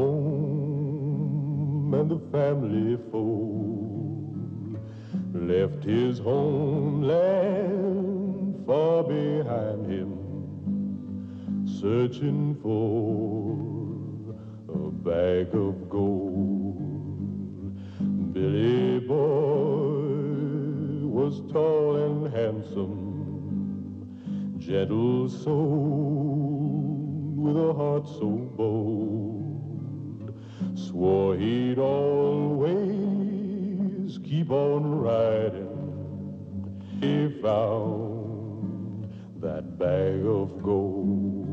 home and the family fold, left his homeland far behind him, searching for a bag of gold. Billy Boy was tall and handsome, gentle soul with a heart so bold, swore he'd always keep on riding. He found that bag of gold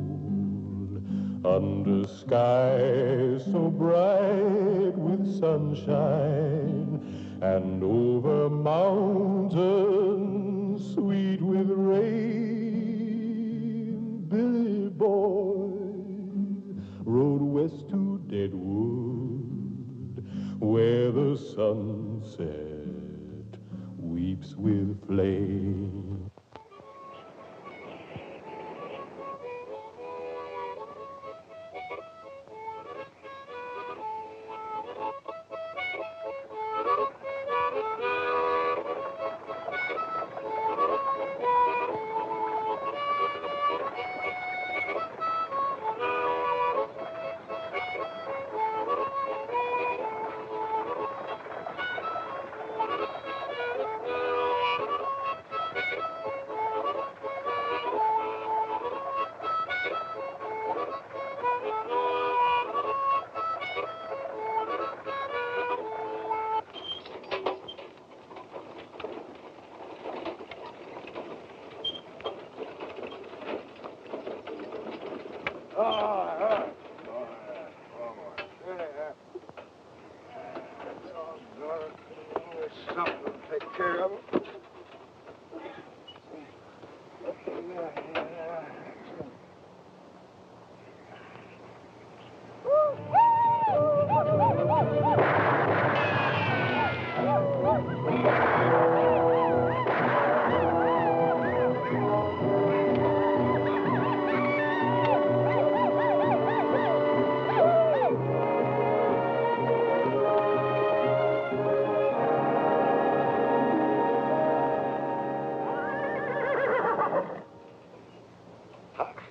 under skies so bright with sunshine, and over mountains sweet with rain. Billy Boy rode west to Deadwood, where the sunset weeps with flame. Something to take care of it.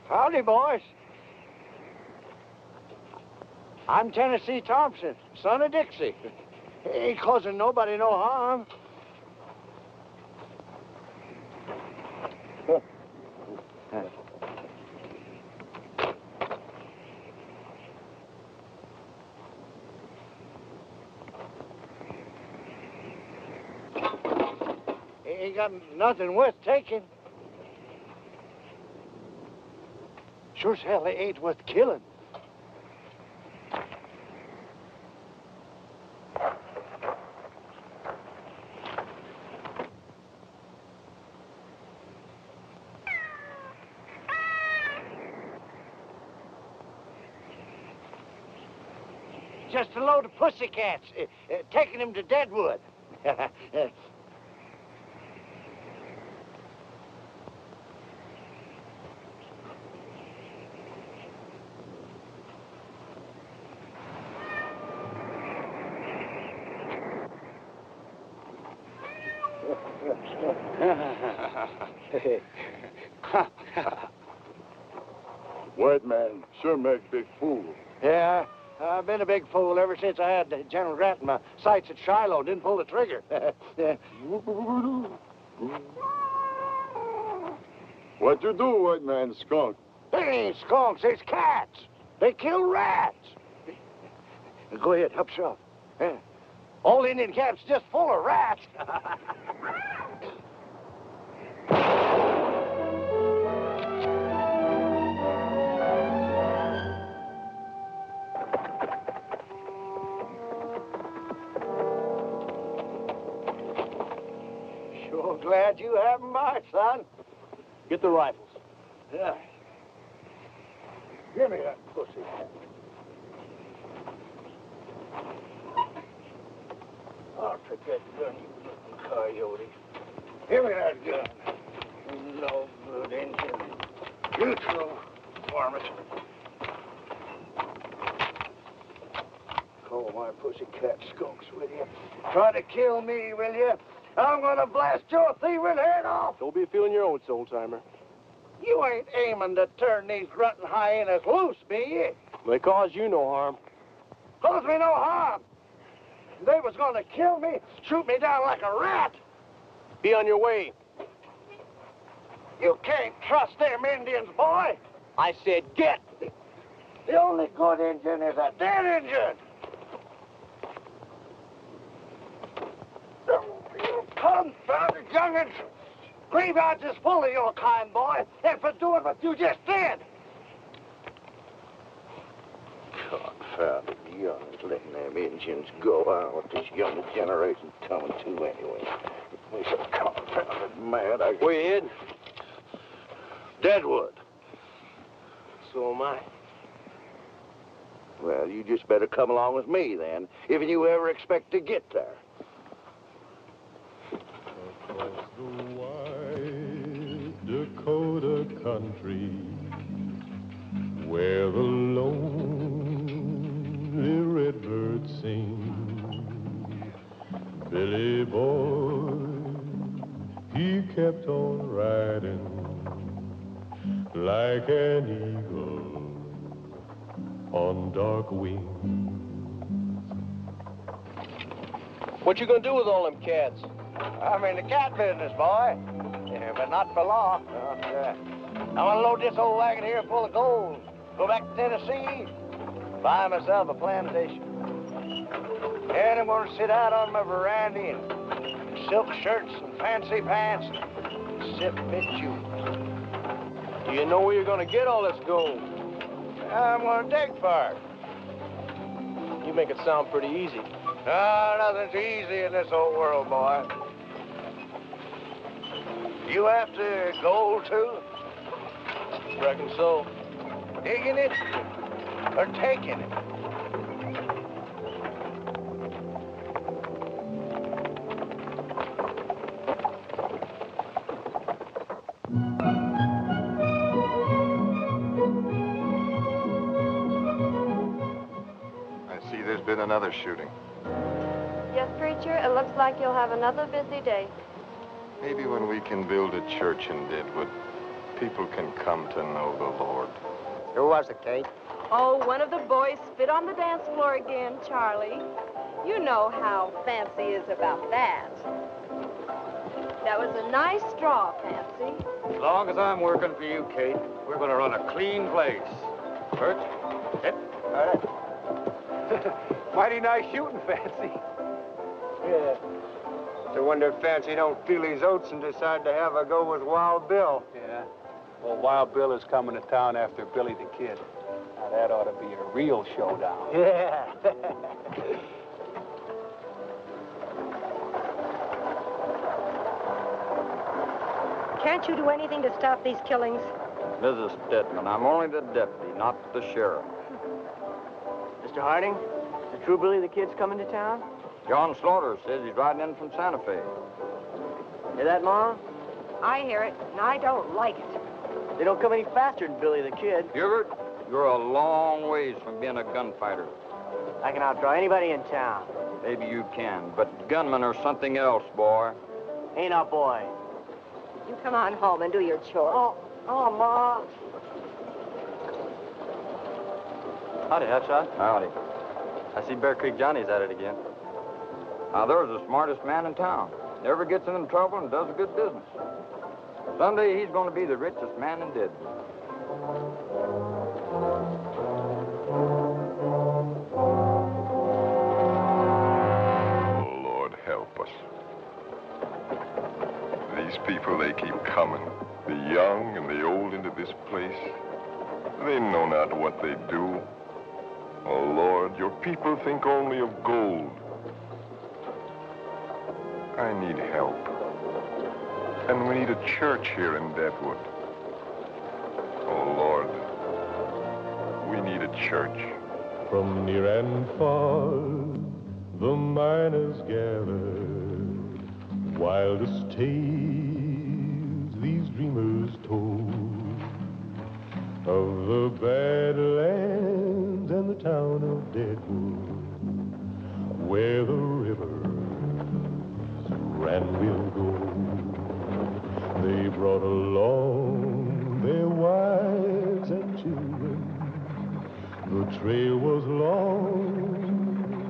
Howdy, boys. I'm Tennessee Thompson, son of Dixie. Ain't causing nobody no harm. Ain't got nothing worth taking. Sure as hell, they ain't worth killing. Just a load of pussycats, taking them to Deadwood. White man sure make big fool. Yeah, I've been a big fool ever since I had General Grant in my sights at Shiloh. Didn't pull the trigger. What you do, white man, skunk? They ain't skunks, it's cats. They kill rats. Go ahead, help yourself. Yeah. Old Indian camp's just full of rats. Sure glad you haven't by, son. Get the rifles. Yeah. Give me that pussy. I'll take that gun, you little coyote. Give me that gun. No good engine. Neutral. Varmint. go, my pussycat skunks, will you? Try to kill me, will you? I'm gonna blast your thieving head off. Don't be feeling your oats, old-timer. You ain't aiming to turn these grunting hyenas loose, be you? They cause you no harm. Cause me no harm. They was gonna kill me, shoot me down like a rat. Be on your way. You can't trust them Indians, boy. I said get. The only good Indian is a dead Indian. You confounded young'uns. Graveyards is full of your kind, boy, and for doing what you just did. Confounded young'uns letting them Indians go out. What this younger generation's coming to anyway. We so confounded mad. Where you heading? Deadwood. So am I. Well, you just better come along with me, then, if you ever expect to get there. Across the wide Dakota country, where the lonely redbird sing, Billy boy, he kept on riding like an eagle on dark wings. What you gonna do with all them cats? I'm in the cat business, boy. Yeah, but not for long. I'm gonna load this old wagon here full of gold, go back to Tennessee, buy myself a plantation. And I'm gonna sit out on my veranda in silk shirts and fancy pants and sip mid-June. Do you know where you're gonna get all this gold? I'm gonna dig for it. You make it sound pretty easy. Nothing's easy in this old world, boy. You after gold, too? Reckon so. Digging it or taking it? I see there's been another shooting. Yes, preacher, it looks like you'll have another busy day. Maybe when we can build a church in Deadwood, people can come to know the Lord. Who was it, Kate? Oh, one of the boys spit on the dance floor again, Charlie. You know how Fancy is about that. That was a nice draw, Fancy. As long as I'm working for you, Kate, we're gonna run a clean place. Bert? Hit. All right. Mighty nice shooting, Fancy. Yeah. I wonder if Fancy don't feel his oats and decide to have a go with Wild Bill. Yeah. Well, Wild Bill is coming to town after Billy the Kid. Now, that ought to be a real showdown. Yeah. Can't you do anything to stop these killings? Mrs. Stedman, I'm only the deputy, not the sheriff. Mr. Harding, is it true Billy the Kid's coming to town? John Slaughter says he's riding in from Santa Fe. Hear that, Ma? I hear it, and I don't like it. They don't come any faster than Billy the Kid. Hubert, you're a long ways from being a gunfighter. I can outdraw anybody in town. Maybe you can, but gunmen are something else, boy. Ain't a boy. You come on home and do your chores. Oh, Ma. Howdy, Hotshot. Howdy. I see Bear Creek Johnny's at it again. Now, there's the smartest man in town. Never gets into trouble and does a good business. Someday he's going to be the richest man in Deadwood. Oh, Lord, help us. These people, they keep coming. The young and the old into this place. They know not what they do. Oh, Lord, your people think only of gold. I need help. And we need a church here in Deadwood. Oh, Lord, we need a church. From near and far, the miners gathered. Wildest tales these dreamers told of the Badlands and the town of Deadwood. trail was long,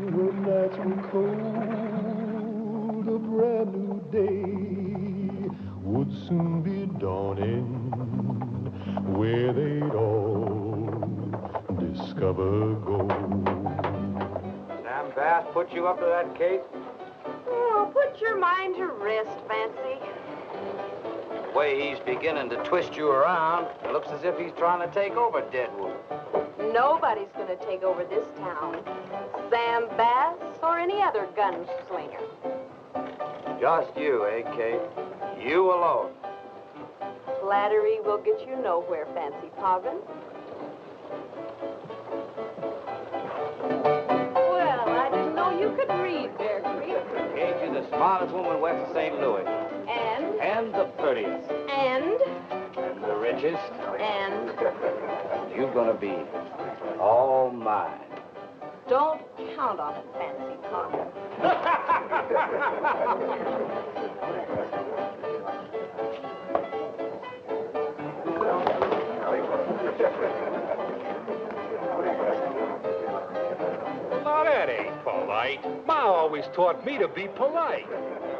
the nights were cold, a brand new day would soon be dawning, where they'd all discover gold. Sam Bass put you up to that, Kate? Oh, put your mind to rest, Fancy. The way he's beginning to twist you around, it looks as if he's trying to take over Deadwood. Nobody's going to take over this town. Sam Bass or any other gunslinger. Just you, eh, Kate? You alone. Flattery will get you nowhere, Fancy Poggin. Well, I didn't know you could read, Bear Creek. Kate, you're the smartest woman west of St. Louis. And the prettiest. And The richest. And You're gonna be all mine. don't count on it, Fancy Poggin. Now, that ain't polite. Ma always taught me to be polite.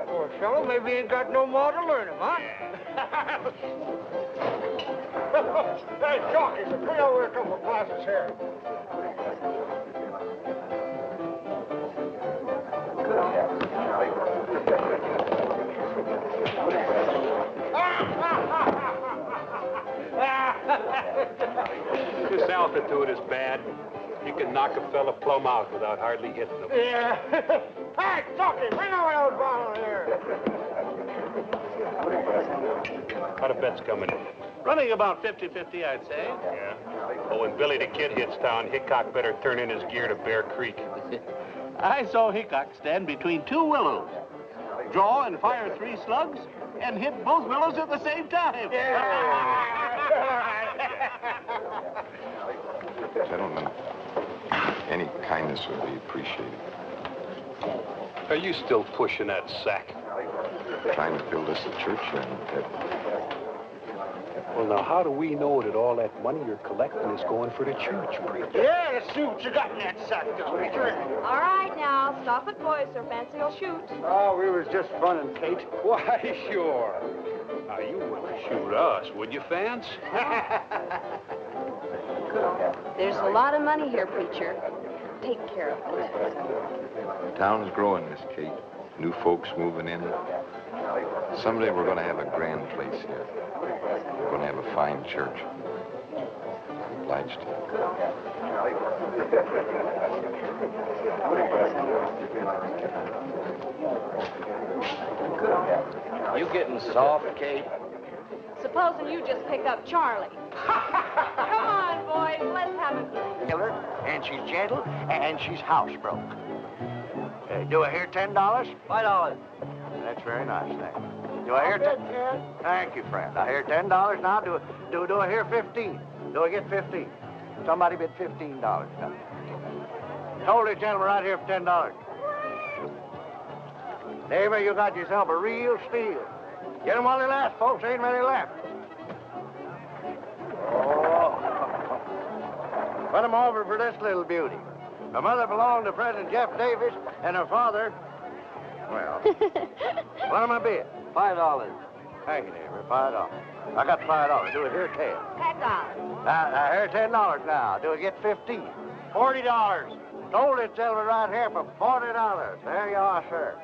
Poor fellow, maybe he ain't got no more to learn him, huh? Hey, Jockey, bring over a couple of glasses here. This altitude is bad. You can knock a fella plumb out without hardly hitting him. Yeah. Hey, Jockey, bring over those bottles here. How the bet's coming in? Running about 50-50, I'd say. Yeah. But when Billy the Kid hits town, Hickok better turn in his gear to Bear Creek. I saw Hickok stand between two willows, draw and fire 3 slugs, and hit both willows at the same time. Gentlemen, any kindness would be appreciated. Are you still pushing that sack? Trying to build us a church here in Deadwood. Well, now, how do we know that all that money you're collecting is going for the church, preacher? Yeah, let's see what you got in that sack, preacher. All right, now, stop it, boys, or Fancy will shoot. Oh, we was just funning, Kate. Why, sure. Now, you wouldn't shoot us, would you, Fance? There's a lot of money here, preacher. Take care of it. The town's growing, Miss Kate. New folks moving in. Someday we're going to have a grand place here. We're going to have a fine church. I'm obliged to You getting soft, Kate? Supposing you just pick up Charlie. Come on, boys, let's have a drink. Killer, and she's gentle, and she's housebroke. Do I hear $10? $5. That's very nice, thank you. Do I hear Thank you, friend. I hear $10 now. Do I hear 15? Do I get 15? Somebody bid $15 now. Hold it, gentleman, right here for $10. Neighbor, you got yourself a real steal. Get them while they last, folks. Ain't many left. Oh. Put them over for this little beauty. Her mother belonged to President Jeff Davis, and her father, well, what am I bid? $5. Thank you, neighbor, $5. I got $5. Do it here, $10. $10. I hear $10 now. Do I get 15? $40. Sold it, gentleman, right here for $40. There you are, sir.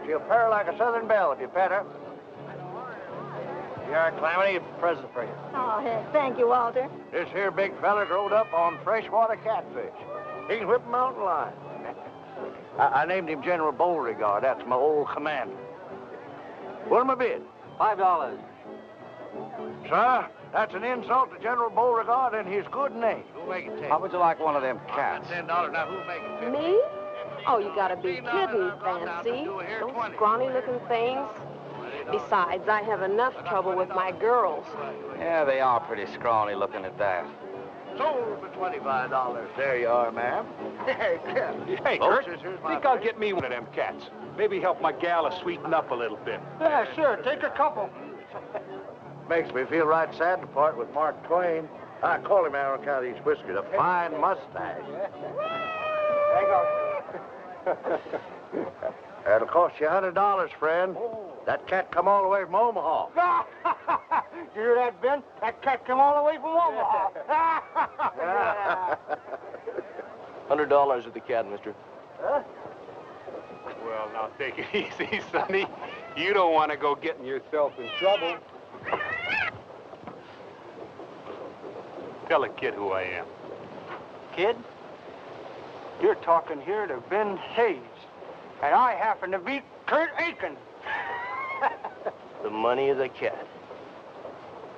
She'll purr like a southern belle if you pet her. Here, Calamity, present for you. Oh, thank you, Walter. This here big fella growed up on freshwater catfish. He can whip a mountain lion. I named him General Beauregard. That's my old commander. What am I bid? $5. Sir, that's an insult to General Beauregard and his good name. Who'll make it 10? How would you like one of them cats? $10. Now, who'll make it 10? Me? Oh, you gotta be kidding, Fancy. Those scrawny-looking things. Besides, I have enough trouble with my girls. Yeah, they are pretty scrawny looking at that. Sold for $25. There you are, ma'am. Hey, Kurt, think I'll get me one of them cats. Maybe help my gal to sweeten up a little bit. Yeah, sure. Take a couple. Makes me feel right sad to part with Mark Twain. I call him out on account of these whiskers. A fine mustache. Hang on. That'll cost you $100, friend. That cat come all the way from Omaha. You hear that, Ben? That cat come all the way from Omaha. $100 with the cat, mister. Huh? Well, now take it easy, Sonny. You don't want to go getting yourself in trouble. Tell a kid who I am. Kid, you're talking here to Ben Hayes, and I happen to be Kurt Aiken. The money of the cat.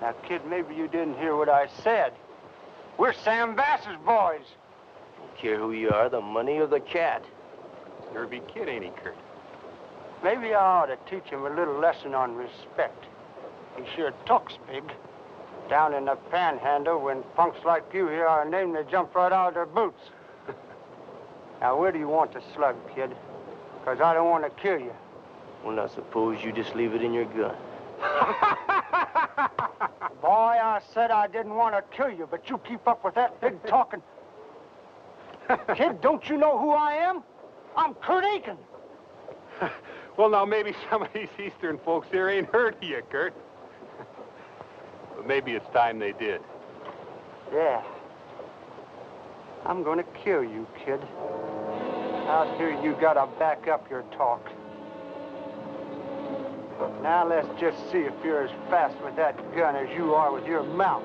Now, kid, maybe you didn't hear what I said. We're Sam Bass's boys. Don't care who you are, the money of the cat. Derby kid, ain't he, Kurt? Maybe I ought to teach him a little lesson on respect. He sure talks big. Down in the panhandle, when punks like you hear our name, they jump right out of their boots. Now, where do you want to slug, kid? Because I don't want to kill you. Well, now, suppose you just leave it in your gun. Boy, I said I didn't want to kill you, but you keep up with that big talking. Kid, don't you know who I am? I'm Kurt Aiken. Well, now, maybe some of these Eastern folks here ain't heard of you, Kurt. But maybe it's time they did. Yeah. I'm gonna kill you, kid. Out here, you gotta back up your talk. Now let's just see if you're as fast with that gun as you are with your mouth.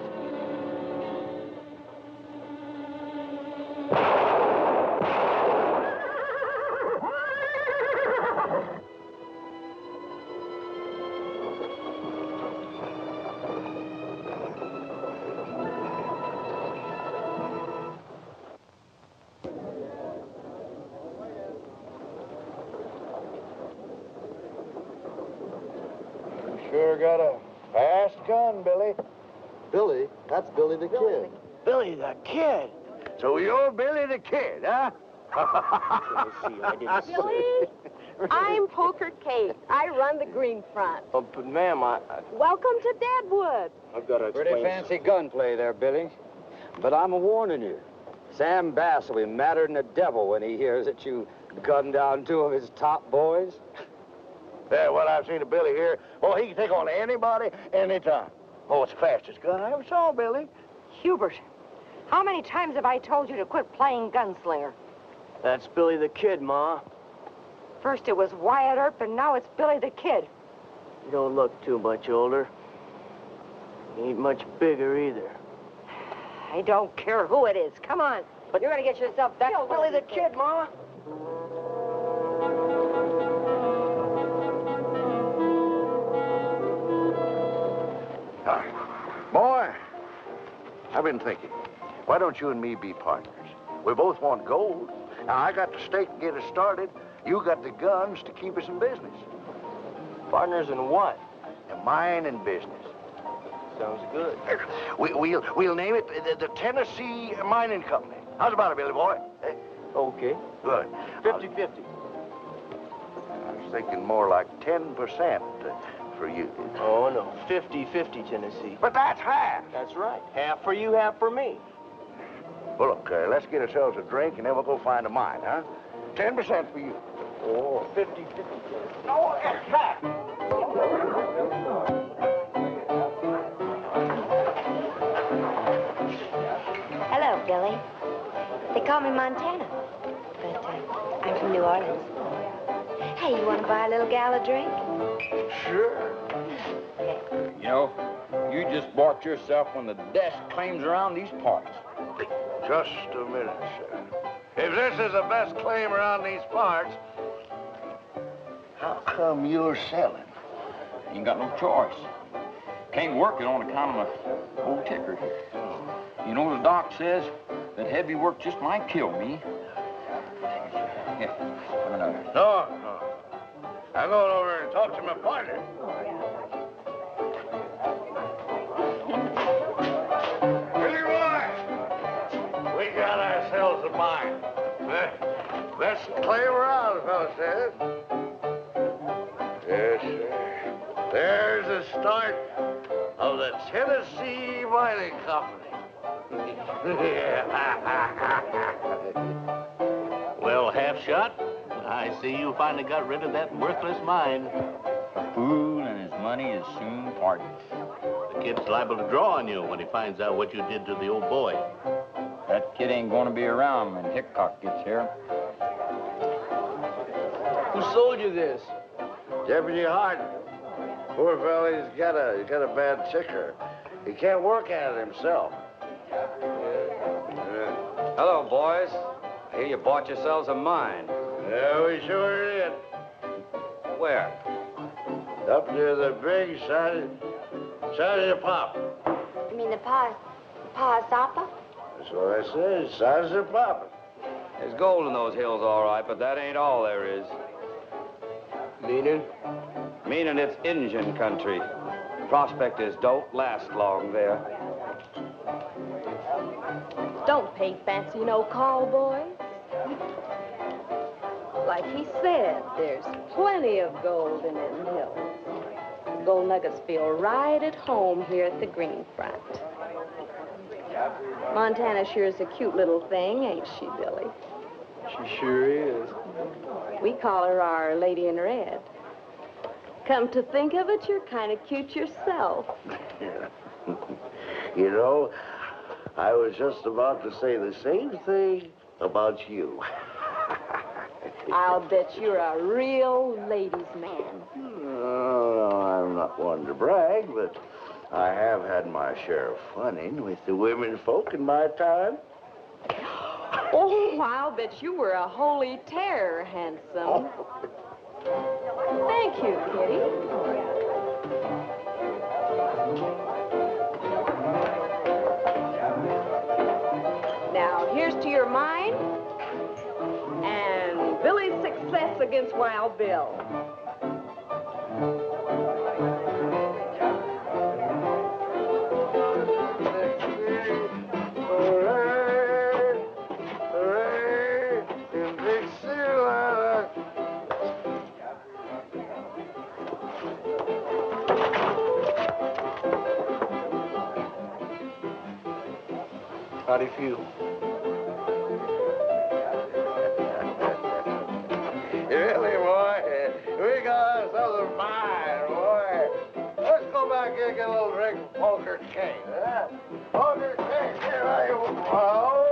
Sure got a fast gun, Billy. Billy? That's Billy the Kid. Billy the Kid. So you're Billy the Kid, huh? Billy, I'm Poker Kate. I run the Green Front. Oh, but ma'am, Welcome to Deadwood. I've got to explain. Pretty fancy gunplay there, Billy. But I'm a warning you. Sam Bass will be madder than the devil when he hears that you gunned down two of his top boys. Yeah, well, I've seen a Billy here. Oh, he can take on anybody, anytime. Oh, it's the fastest gun I ever saw, Billy. Hubert, how many times have I told you to quit playing gunslinger? That's Billy the Kid, Ma. First it was Wyatt Earp, and now it's Billy the Kid. You don't look too much older. You ain't much bigger either. I don't care who it is. Come on. But you're gonna get yourself back. That's Billy the Kid, Ma. Boy, I've been thinking, why don't you and me be partners? We both want gold. Now, I got the stake to get us started. You got the guns to keep us in business. Partners in what? In mining business. Sounds good. We'll name it the Tennessee Mining Company. How's about it, Billy boy? Okay. Good. 50-50. I was thinking more like 10% for you. Oh, no. 50-50, Tennessee. But that's half. That's right. Half for you, half for me. Well, look, let's get ourselves a drink, and then we'll go find a mine, huh? 10% for you. Oh, 50-50. No, it's half. Hello, Billy. They call me Montana, but I'm from New Orleans. Hey, you want to buy a little gal a drink? Sure. You know, you just bought yourself one of the best claims around these parts. Just a minute, sir. If this is the best claim around these parts, how come you're selling? Ain't got no choice. Can't work it on account of my old ticker here. You know, the doc says that heavy work just might kill me. Here, have another. No. I'm going over and talk to my partner. Billy boy, we got ourselves a mine. Best claim around, the fellow says. Yes, sir. There's the start of the Tennessee Mining Company. Well, half shot, I see you finally got rid of that worthless mine. A fool and his money is soon parted. The kid's liable to draw on you when he finds out what you did to the old boy. That kid ain't gonna be around when Hickok gets here. Who sold you this? Deputy Hart. Poor fella, he's got a bad ticker. He can't work at it himself. Hello, boys. I hear you bought yourselves a mine. Yeah, we sure did. Where? Up near the big side of the pop. You mean the Pahasapa? That's what I said, side of the pop. There's gold in those hills, all right, but that ain't all there is. Meaning? Meaning it's Indian country. Prospectors don't last long there. Don't pay fancy no call, boys. Like he said, there's plenty of gold in them hills. Gold nuggets feel right at home here at the Green Front. Montana sure is a cute little thing, ain't she, Billy? She sure is. We call her our Lady in Red. Come to think of it, you're kind of cute yourself. You know, I was just about to say the same thing about you. I'll bet you're a real ladies' man. No, I'm not one to brag, but I have had my share of funning with the women folk in my time. Oh, I'll bet you were a holy terror, handsome. Thank you, Kitty. Now, here's to your mind and Billy's success against Wild Bill. How do you feel? Really, boy, we got ourselves a fine, boy. Let's go back here and get a little drink of poker king, huh? Poker king, here I am. Oh,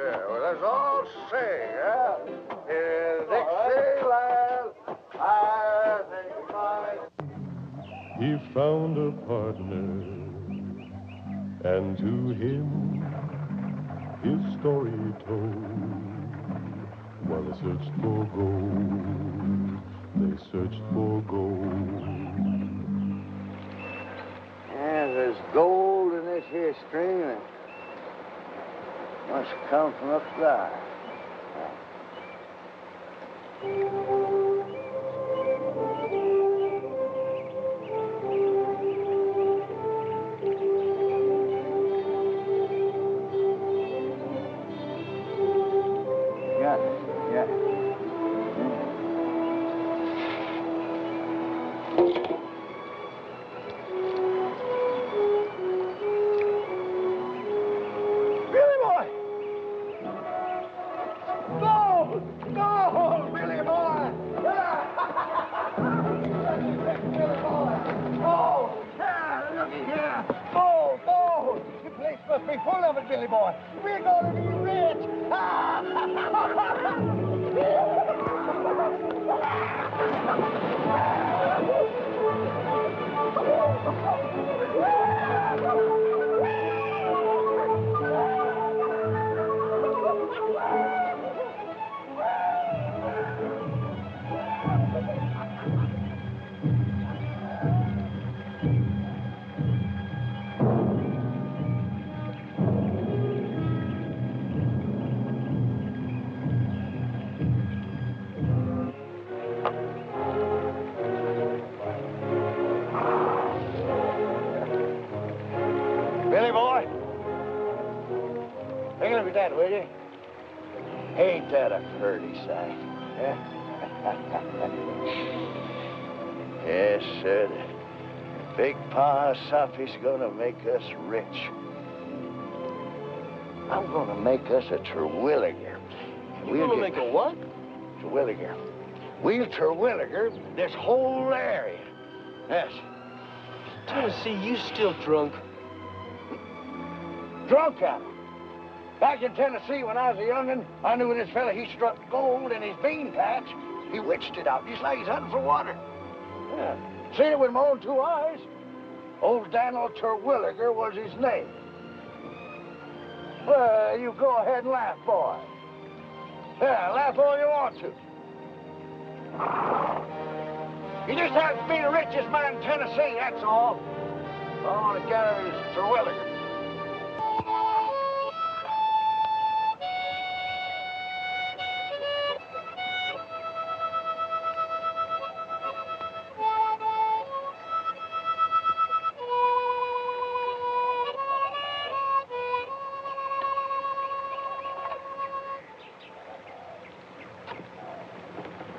yeah. Well, let's all sing, huh? In Dixieland, I think mine. He found a partner, and to him his story told. While they searched for gold, they searched for gold. Yeah, there's gold in this here stream, and must come from up there. Billy boy, take a look at that, will you? Ain't that a pretty sight? Yeah? Yes, sir. The big Pahasapi's gonna make us rich. I'm gonna make us a Terwilliger. You're gonna make a what? Terwilliger. We'll Terwilliger this whole area. Yes. Tennessee, you still drunk? Drunk at it. Back in Tennessee when I was a young'un, I knew this fella, he struck gold in his bean patch. He witched it out, just like he's hunting for water. Yeah. Seen it with my own 2 eyes. Old Daniel Terwilliger was his name. Well, you go ahead and laugh, boy. Yeah, laugh all you want to. You just have to be the richest man in Tennessee, that's all. All on account of his Terwilliger.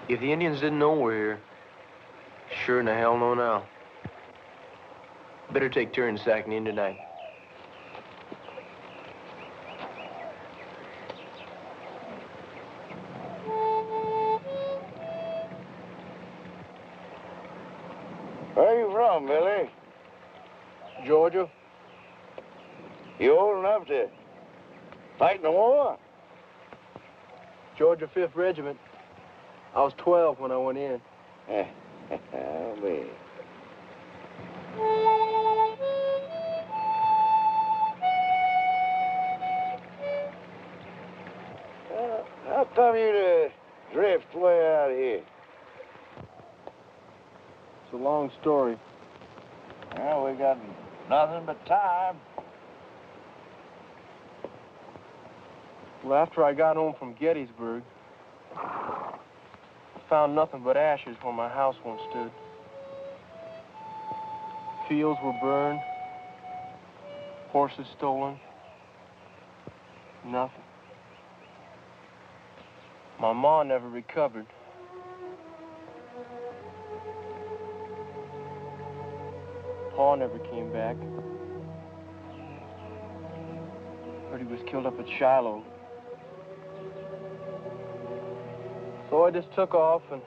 If the Indians didn't know we're here, sure in the hell know now. Better take turns sacking in tonight. Where you from, Billy? Georgia? You old enough to fight in the war? Georgia 5th Regiment. I was 12 when I went in. Oh, me. How come you to drift way out here? It's a long story. Well, we got nothing but time. Well, after I got home from Gettysburg, I found nothing but ashes where my house once stood. Fields were burned, horses stolen, nothing. My ma never recovered. Pa never came back. Heard he was killed up at Shiloh. So I just took off and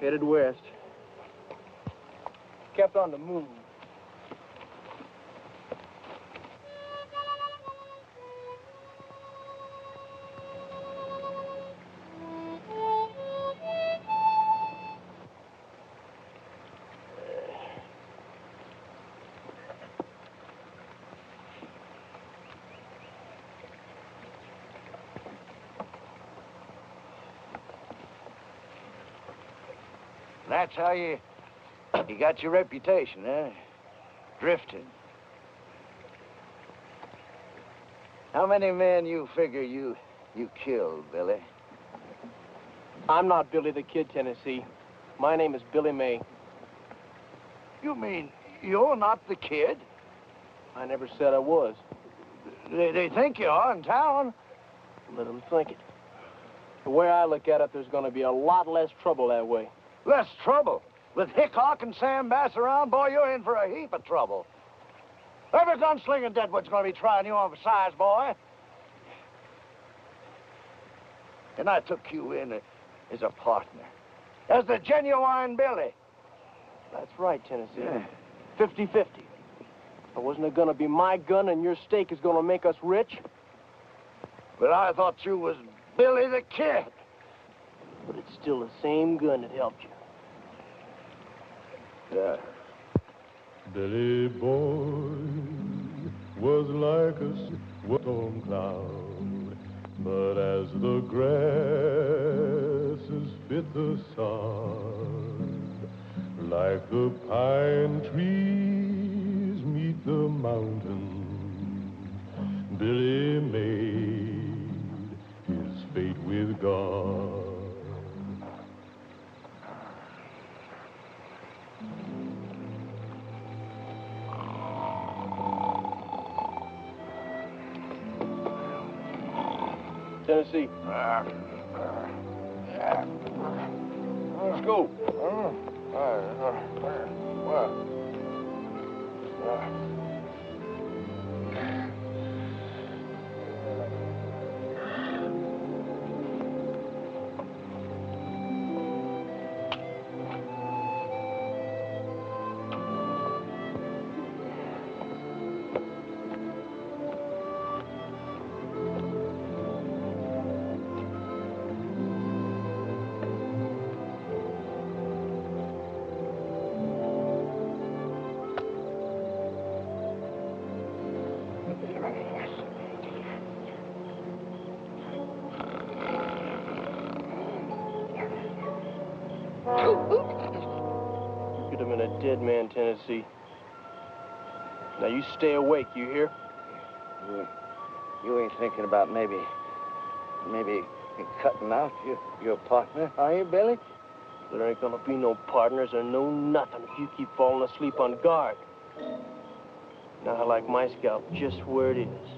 headed west. Kept on the move. That's how you got your reputation, eh? Drifting. How many men you figure you killed, Billy? I'm not Billy the Kid, Tennessee. My name is Billy May. You mean you're not the kid? I never said I was. They think you are in town. Let them think it. The way I look at it, there's going to be a lot less trouble that way. Less trouble. With Hickok and Sam Bass around, boy, you're in for a heap of trouble. Every gunslinger in Deadwood's going to be trying you on for size, boy. And I took you in as a partner. As the genuine Billy. That's right, Tennessee. 50-50. But wasn't it going to be my gun and your stake is going to make us rich? But I thought you was Billy the Kid. But it's still the same gun that helped you. Yeah. Billy boy was like a storm cloud, but as the grasses fit the sod, like the pine trees meet the mountain, Billy made his fate with God. Tennessee. Let's go. dead man, Tennessee. Now you stay awake, you hear? You ain't thinking about maybe cutting out your partner, are you, Billy? There ain't gonna be no partners or no nothing if you keep falling asleep on guard. Now I like my scalp just where it is.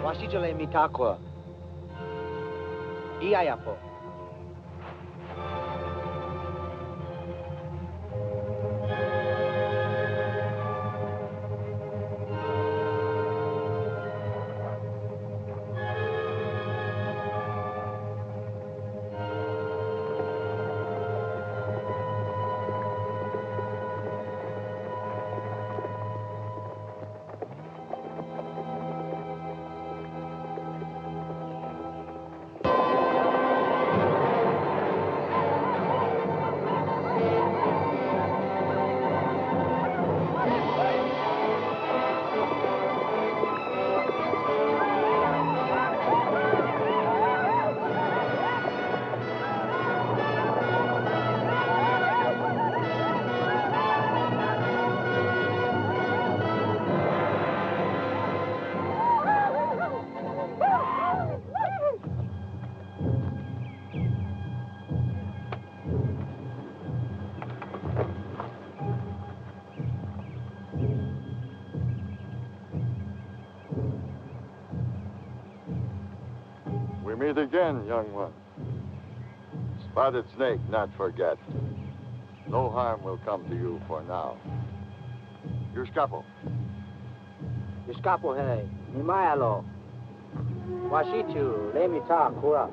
Washijole mitakwa. Iayapo. We meet again, young one. Spotted snake, not forget. No harm will come to you for now. Your scapo. Your scapo, hey. Nimayalo. Washichu, let me talk, Kura.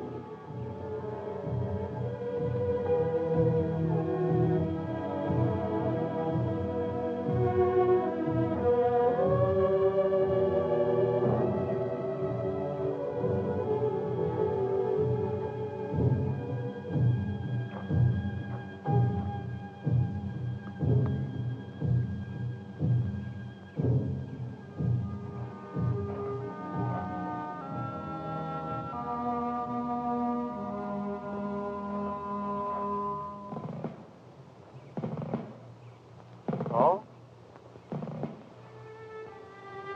Oh?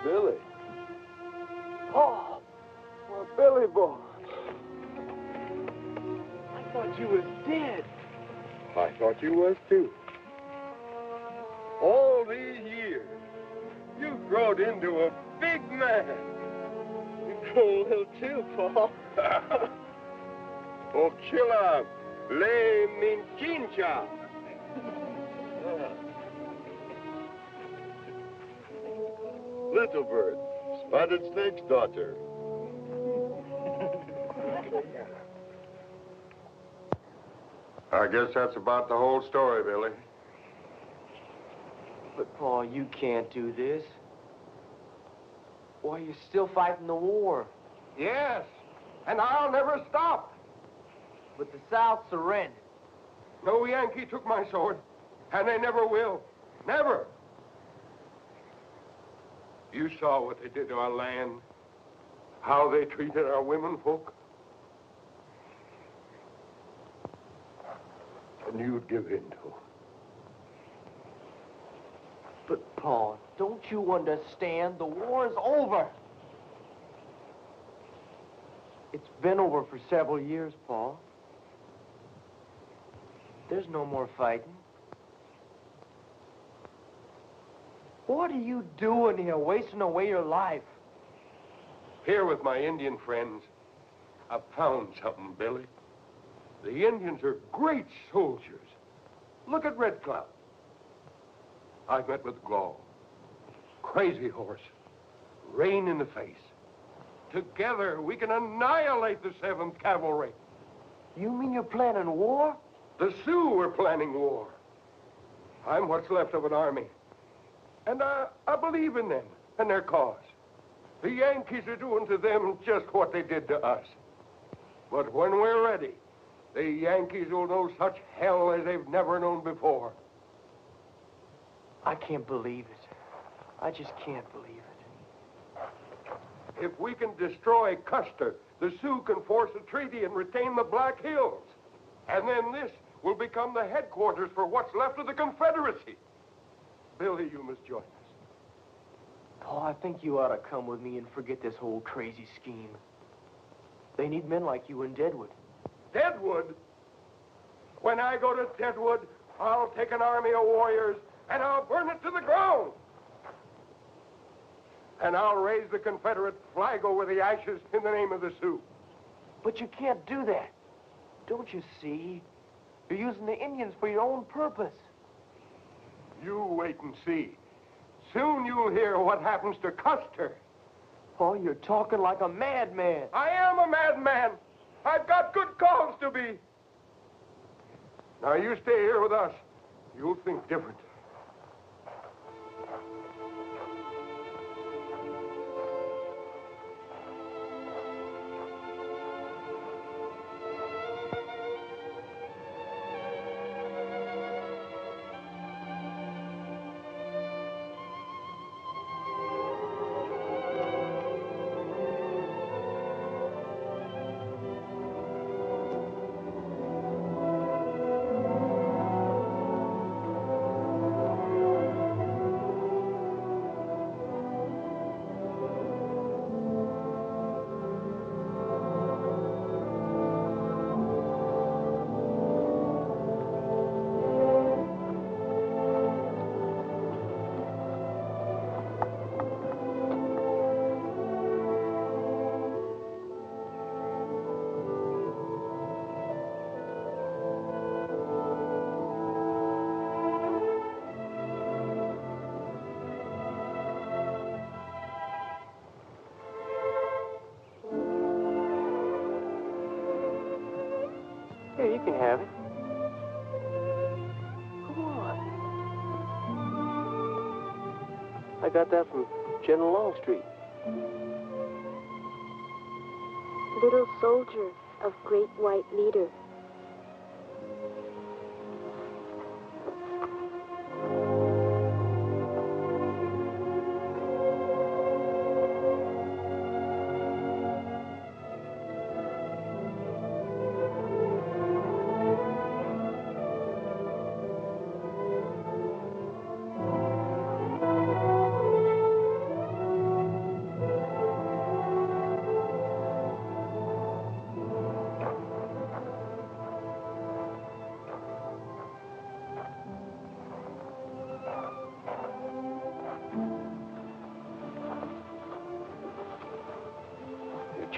Billy. Oh, well, Billy boy. I thought you was dead. I thought you was too. All these years, you've grown into a big man. You grow a little too, Paul. Oh, chill out. Le minchincha. Little Bird, Spotted Snake's daughter. I guess that's about the whole story, Billy. But, Paul, you can't do this. Why, you're still fighting the war. Yes, and I'll never stop. But the South surrendered. No Yankee took my sword, and they never will. Never. You saw what they did to our land, how they treated our women folk. And you'd give in to them. But, Paul, don't you understand? The war is over. It's been over for several years, Paul. There's no more fighting. What are you doing here, wasting away your life? Here with my Indian friends, I found something, Billy. The Indians are great soldiers. Look at Red Cloud. I met with Gall. Crazy horse. Rain in the face. Together, we can annihilate the 7th Cavalry. You mean you're planning war? The Sioux are planning war. I'm what's left of an army. And I believe in them and their cause. The Yankees are doing to them just what they did to us. But when we're ready, the Yankees will know such hell as they've never known before. I can't believe it. I just can't believe it. If we can destroy Custer, the Sioux can force a treaty and retain the Black Hills. And then this will become the headquarters for what's left of the Confederacy. Billy, you must join us. Paul, I think you ought to come with me and forget this whole crazy scheme. They need men like you in Deadwood. Deadwood? When I go to Deadwood, I'll take an army of warriors and I'll burn it to the ground. And I'll raise the Confederate flag over the ashes in the name of the Sioux. But you can't do that. Don't you see? You're using the Indians for your own purpose. You wait and see. Soon you'll hear what happens to Custer. Oh, you're talking like a madman. I am a madman. I've got good cause to be. Now, you stay here with us. You'll think different. Here, you can have it. Come on. I got that from General Longstreet. Little soldier of great white leader.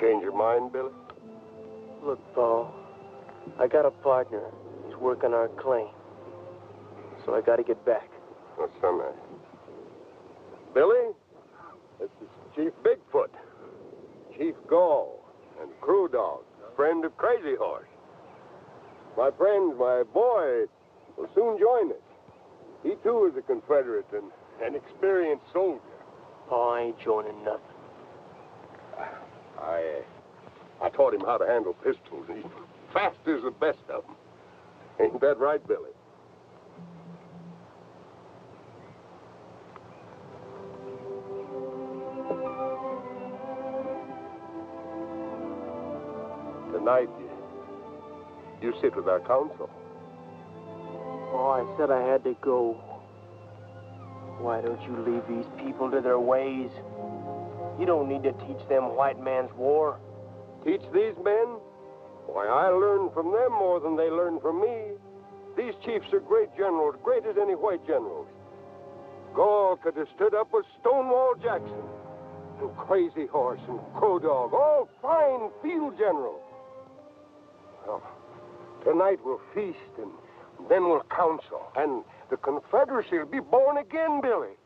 Change your mind, Billy? Look, Paul, I got a partner. He's working our claim. So I got to get back. What's so nice? Billy, this is Chief Bigfoot, Chief Gall, and Crew Dog, friend of Crazy Horse. My friend, my boy, will soon join us. He, too, is a Confederate and an experienced soldier. Paul, I ain't joining nothing. I taught him how to handle pistols. He's fast as the best of them. Ain't that right, Billy? Tonight, you sit with our council. Oh, I said I had to go. Why don't you leave these people to their ways? You don't need to teach them white man's war. Teach these men? Why, I learn from them more than they learn from me. These chiefs are great generals, great as any white generals. Gall could have stood up with Stonewall Jackson, and Crazy Horse and Crow Dog, all fine field generals. Well, tonight we'll feast, and then we'll council, and the Confederacy will be born again, Billy.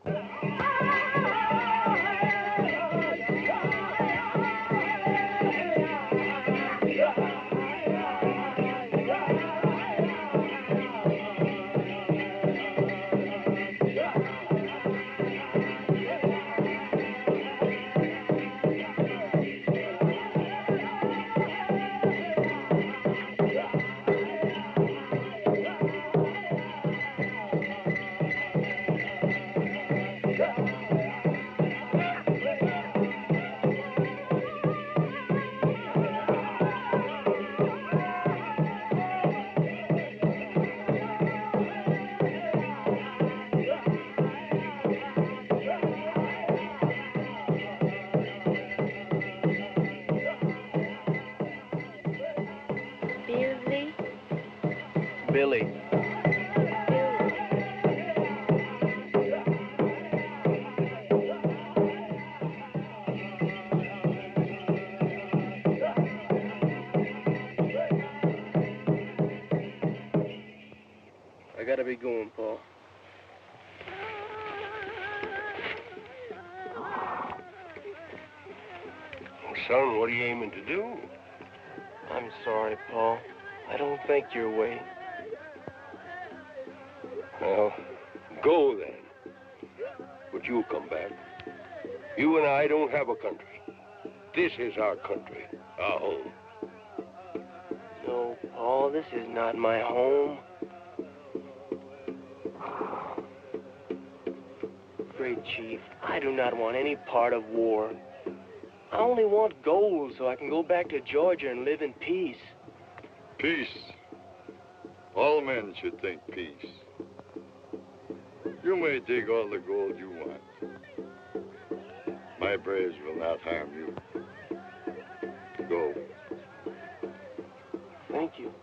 Billy. gotta be going, Paul. Son, what are you aiming to do? I'm sorry, Paul. I don't think your way. Well, go then. But you'll come back. You and I don't have a country. This is our country, our home. No, Paul, this is not my home. Great Chief, I do not want any part of war. I only want gold so I can go back to Georgia and live in peace. Peace. All men should think peace. You may dig all the gold you want. My braves will not harm you. Go. Thank you.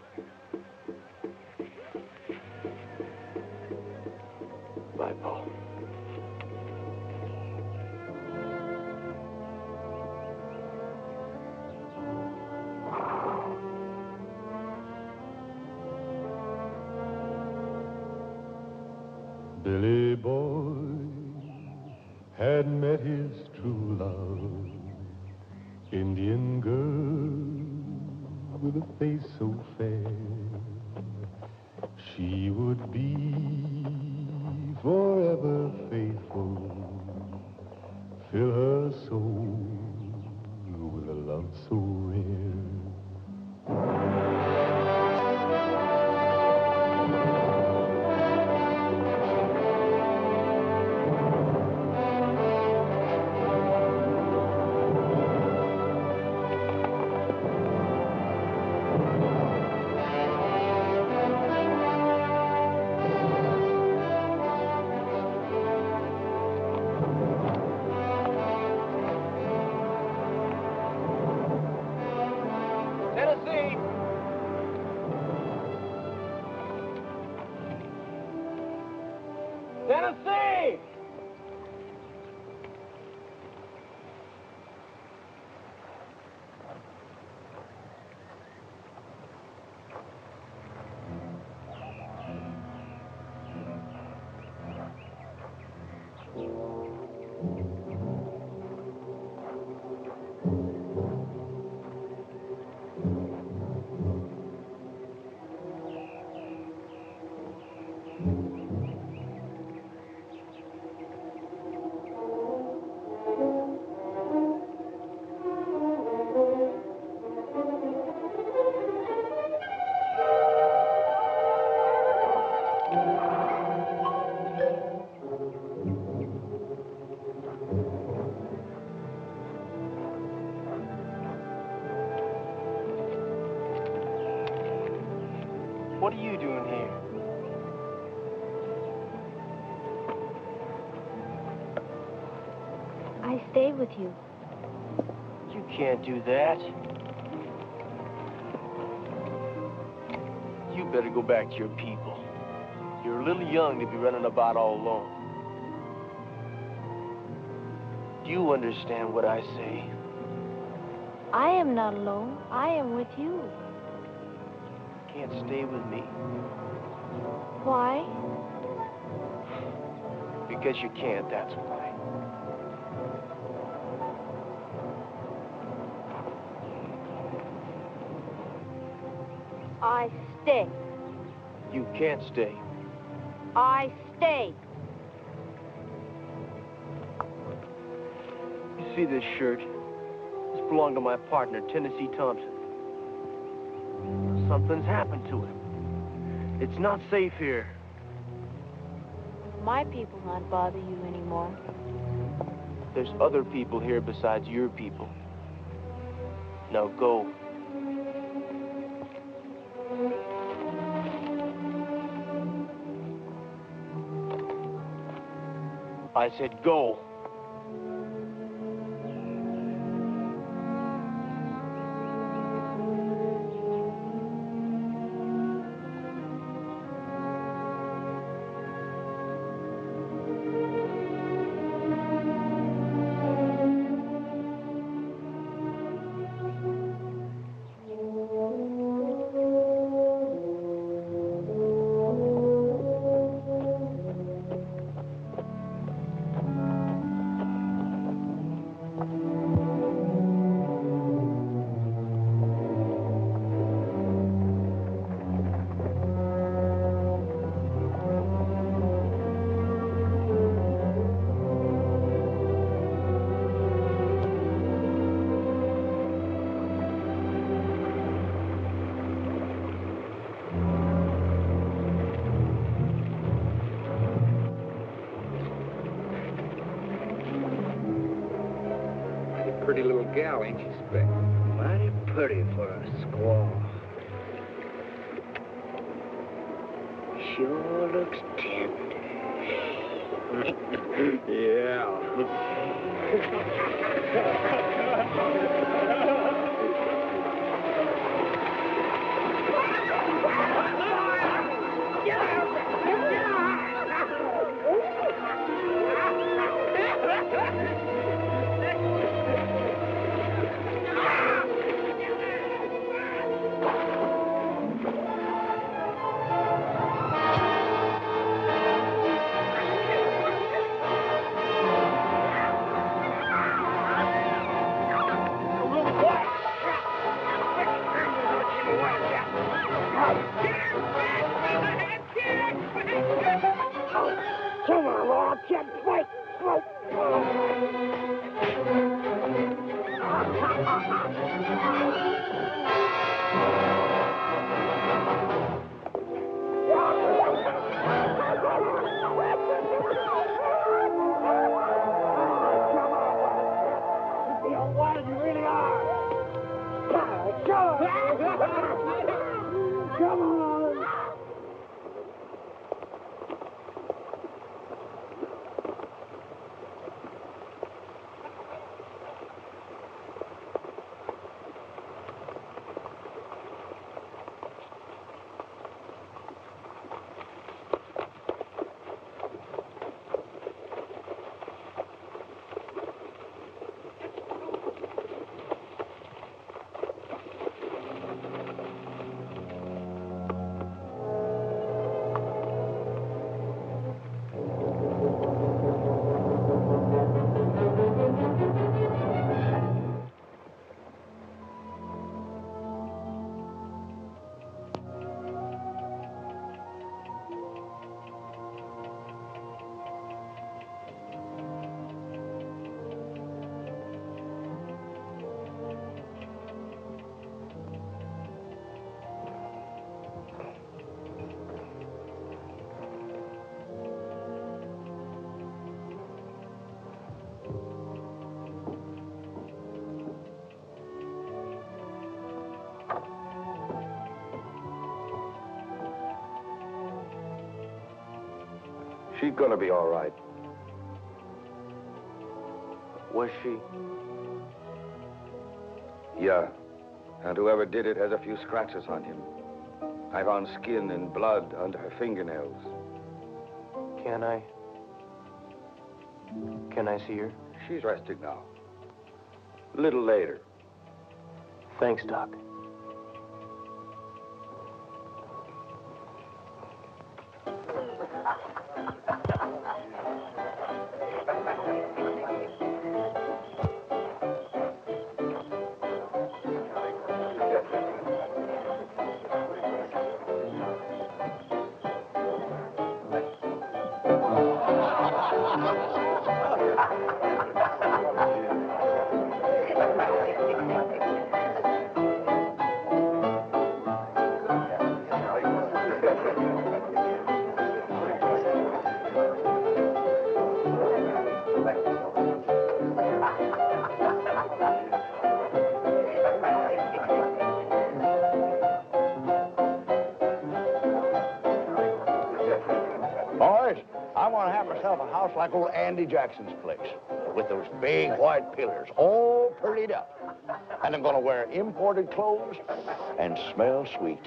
Bye, Paul. Billy Boy had met his true love, Indian girl with a face so fair. She would be forever faithful, fill her soul with a love so rare. Tennessee! Tennessee! What are you doing here? I stay with you. You can't do that. You better go back to your people. You're a little young to be running about all alone. Do you understand what I say? I am not alone. I am with you. You can't stay with me. Why? Because you can't, that's why. I stay. You can't stay. I stay. You see this shirt? This belonged to my partner, Tennessee Thompson. Something's happened to him. It's not safe here. My people won't bother you anymore. There's other people here besides your people. Now go. I said go. pretty little gal, ain't she, Speck? Mighty pretty for a squaw. Sure looks tender. Yeah. Come on, Lord, Jack, fight! Come on! She's gonna be all right. Was she? Yeah. And whoever did it has a few scratches on him. I found skin and blood under her fingernails. Can I see her? She's resting now. A little later. Thanks, Doc. Boys, I want to have myself a house like old Andy Jackson's place, with those big white pillars, all prettied up. And I'm going to wear imported clothes and smell sweet.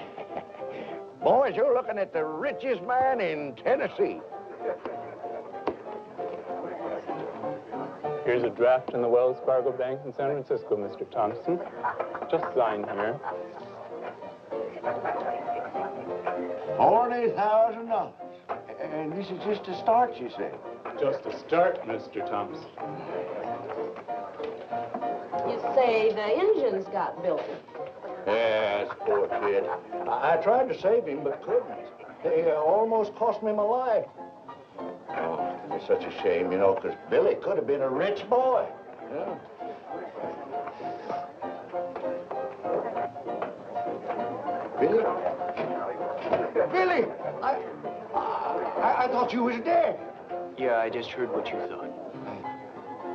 Boys, you're looking at the richest man in Tennessee. Here's a draft in the Wells Fargo Bank in San Francisco, Mr. Thompson. Just sign here. $40,000. And this is just a start, you say? Just a start, Mr. Thompson. You say the engine's got Billy. Yes, poor kid. I tried to save him, but couldn't. They almost cost me my life. Oh, it's such a shame, you know, because Billy could have been a rich boy. Yeah. Billy? Billy! I thought you was dead. Yeah, I just heard what you thought.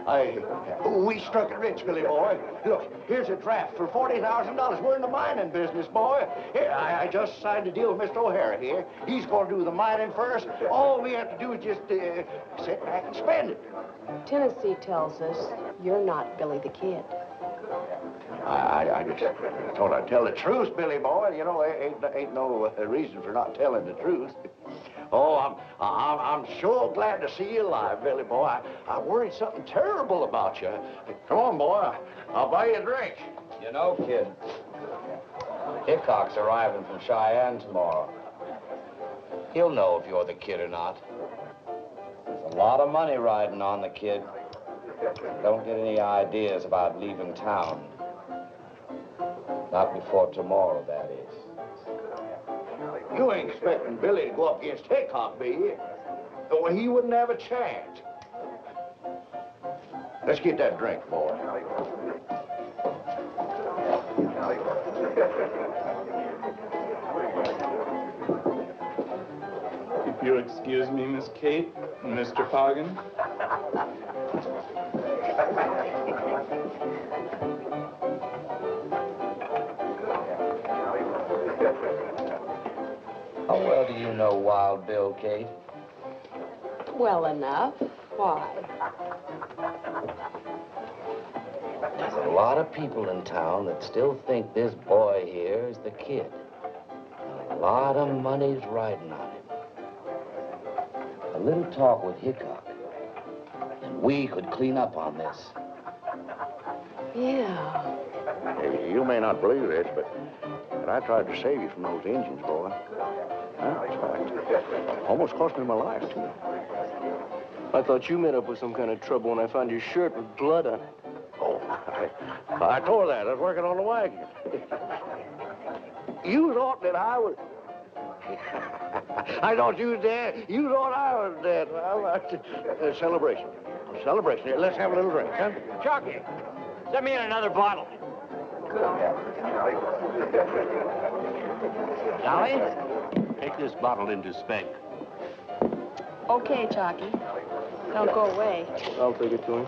We struck it rich, Billy boy. Look, here's a draft for $40,000. We're in the mining business, boy. Here, I just signed a deal with Mr. O'Hara here. He's going to do the mining first. All we have to do is just sit back and spend it. Tennessee tells us you're not Billy the Kid. I just thought I'd tell the truth, Billy boy. You know, ain't no reason for not telling the truth. Oh, I'm sure glad to see you alive, Billy boy. I worried something terrible about you. Come on, boy. I'll buy you a drink. You know, kid, Hickok's arriving from Cheyenne tomorrow. He'll know if you're the kid or not. There's a lot of money riding on the kid. Don't get any ideas about leaving town. Not before tomorrow, that is. You ain't expecting Billy to go up against Hickok, be you? Well, he wouldn't have a chance. Let's get that drink, boy. If you'll excuse me, Miss Kate, and Mr. Poggin. How well do you know Wild Bill, Kate? Well enough. Why? There's a lot of people in town that still think this boy here is the kid. And a lot of money's riding on him. A little talk with Hickok, and we could clean up on this. Yeah. Hey, you may not believe this, but I tried to save you from those Indians, boy. That's right. Almost cost me my life, too. I thought you met up with some kind of trouble when I found your shirt with blood on it. Oh, I tore that. I was working on the wagon. You thought that I was... I thought you was dead. You thought I was dead. Well, celebration. Celebration. Here, let's have a little drink, huh? Chucky, send me in another bottle. Dolly, take this bottle into Spank. Okay, Chalky. Don't go away. I'll take it to him.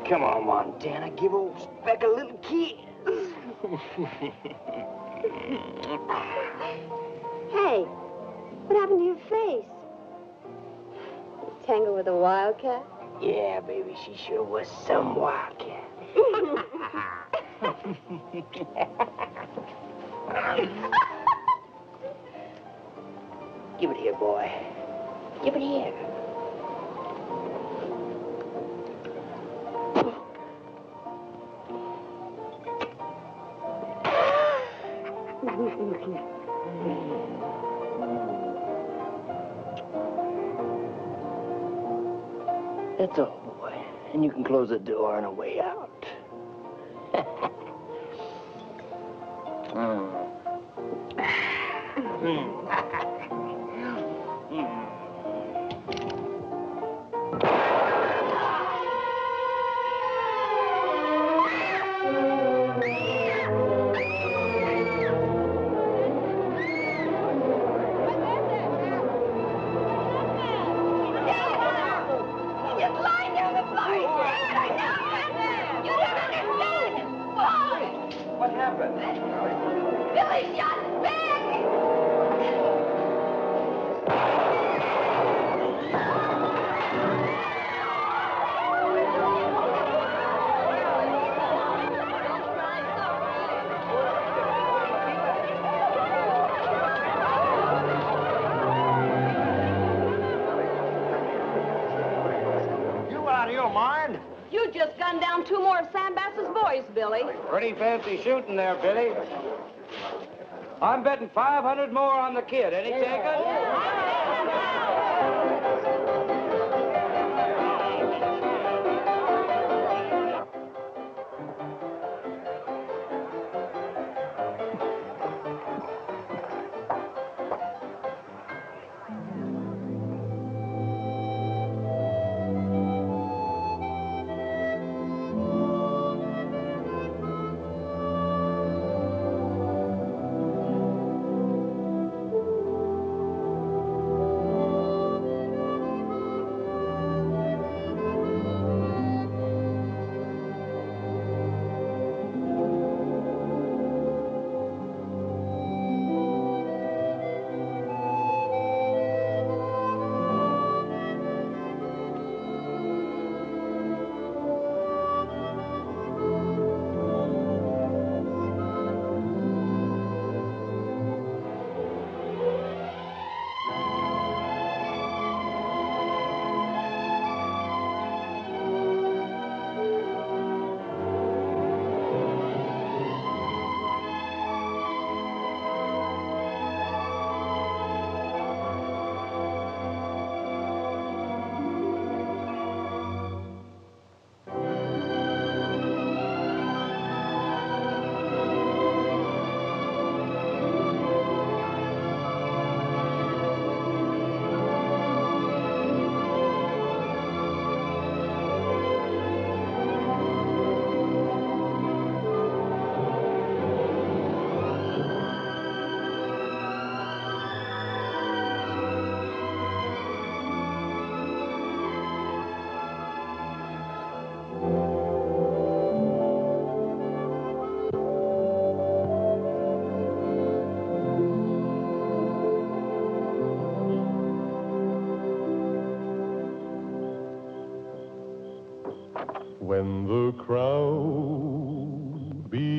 Come on, Montana, give old Speck a little kiss. Hey, what happened to your face? Tangled with a wildcat? Yeah, baby, she sure was some wildcat. Give it here, boy. Give it here. That's all, boy. And you can close the door on the way out. What happened? Billy shot his back! You out of your mind? You just gunned down 2 more of Sam Bass's boys, Billy. Pretty fancy shooting there, Billy. I'm betting 500 more on the kid. Any takers?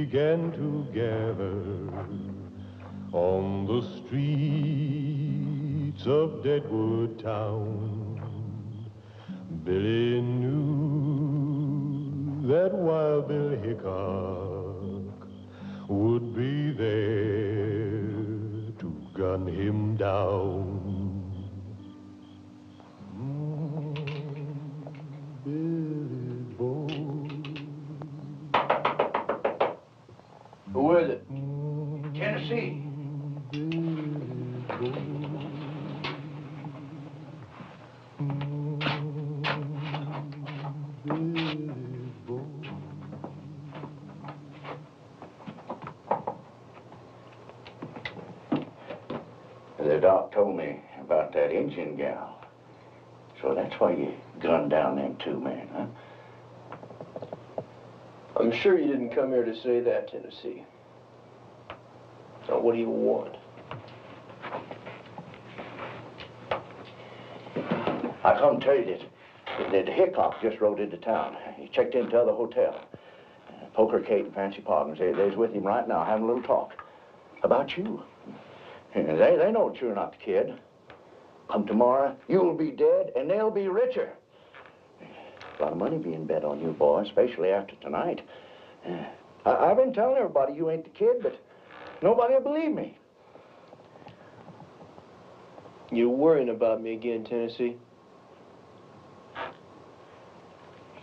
began to gather on the streets of Deadwood town. Billy knew that Wild Bill Hickok would be there to gun him down. Billy boy. Who is it? Tennessee. The doc told me about that Indian gal. So that's why you gunned down them two men, huh? I'm sure you didn't come here to say that, Tennessee. Now, what do you want? I come tell you that Hickok just rode into town. He checked into the other hotel. Poker Kate and Fancy Poggins, they's with him right now having a little talk about you. They know that you're not the kid. Come tomorrow, you'll be dead, and they'll be richer. A lot of money being bet on you, boy, especially after tonight. I've been telling everybody you ain't the kid, but nobody will believe me. You're worrying about me again, Tennessee.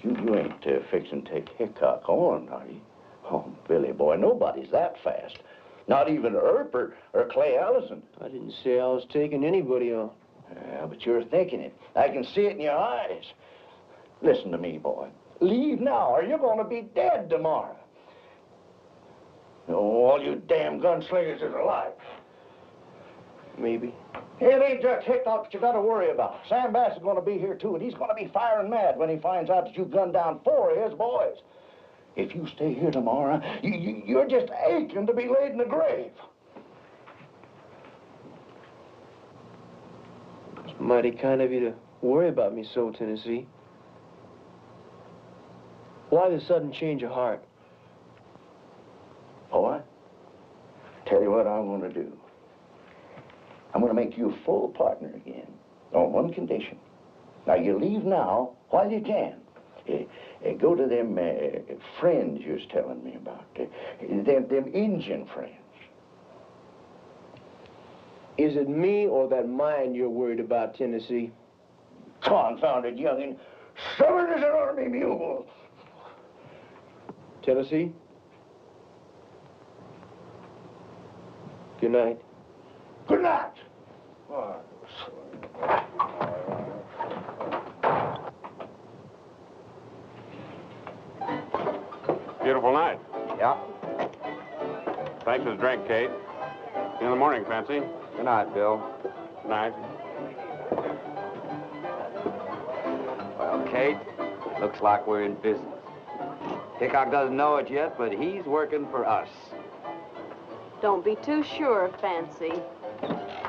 You ain't fixing to take Hickok on, are you? Oh, Billy, boy, nobody's that fast. Not even Earp or Clay Allison. I didn't say I was taking anybody on. Yeah, but you're thinking it. I can see it in your eyes. Listen to me, boy. Leave now, or you're going to be dead tomorrow. Oh, all you damn gunslingers is alive. Maybe. It ain't just Hickok that you got to worry about. Sam Bass is going to be here, too, and he's going to be firing mad when he finds out that you gunned down 4 of his boys. If you stay here tomorrow, you're just aching to be laid in the grave. It's mighty kind of you to worry about me so, Tennessee. Why the sudden change of heart? Boy, tell you what I'm going to do. I'm going to make you a full partner again, on one condition. Now, you leave now while you can. Go to them friends you was telling me about, them Indian friends. Is it me or that mine you're worried about, Tennessee? Confounded youngin', stubborn as an army mule. Tennessee? Good night. Good night. Beautiful night. Yeah. Thanks for the drink, Kate. See you in the morning, Fancy. Good night, Bill. Good night. Well, Kate, looks like we're in business. Hickok doesn't know it yet, but he's working for us. Don't be too sure, Fancy.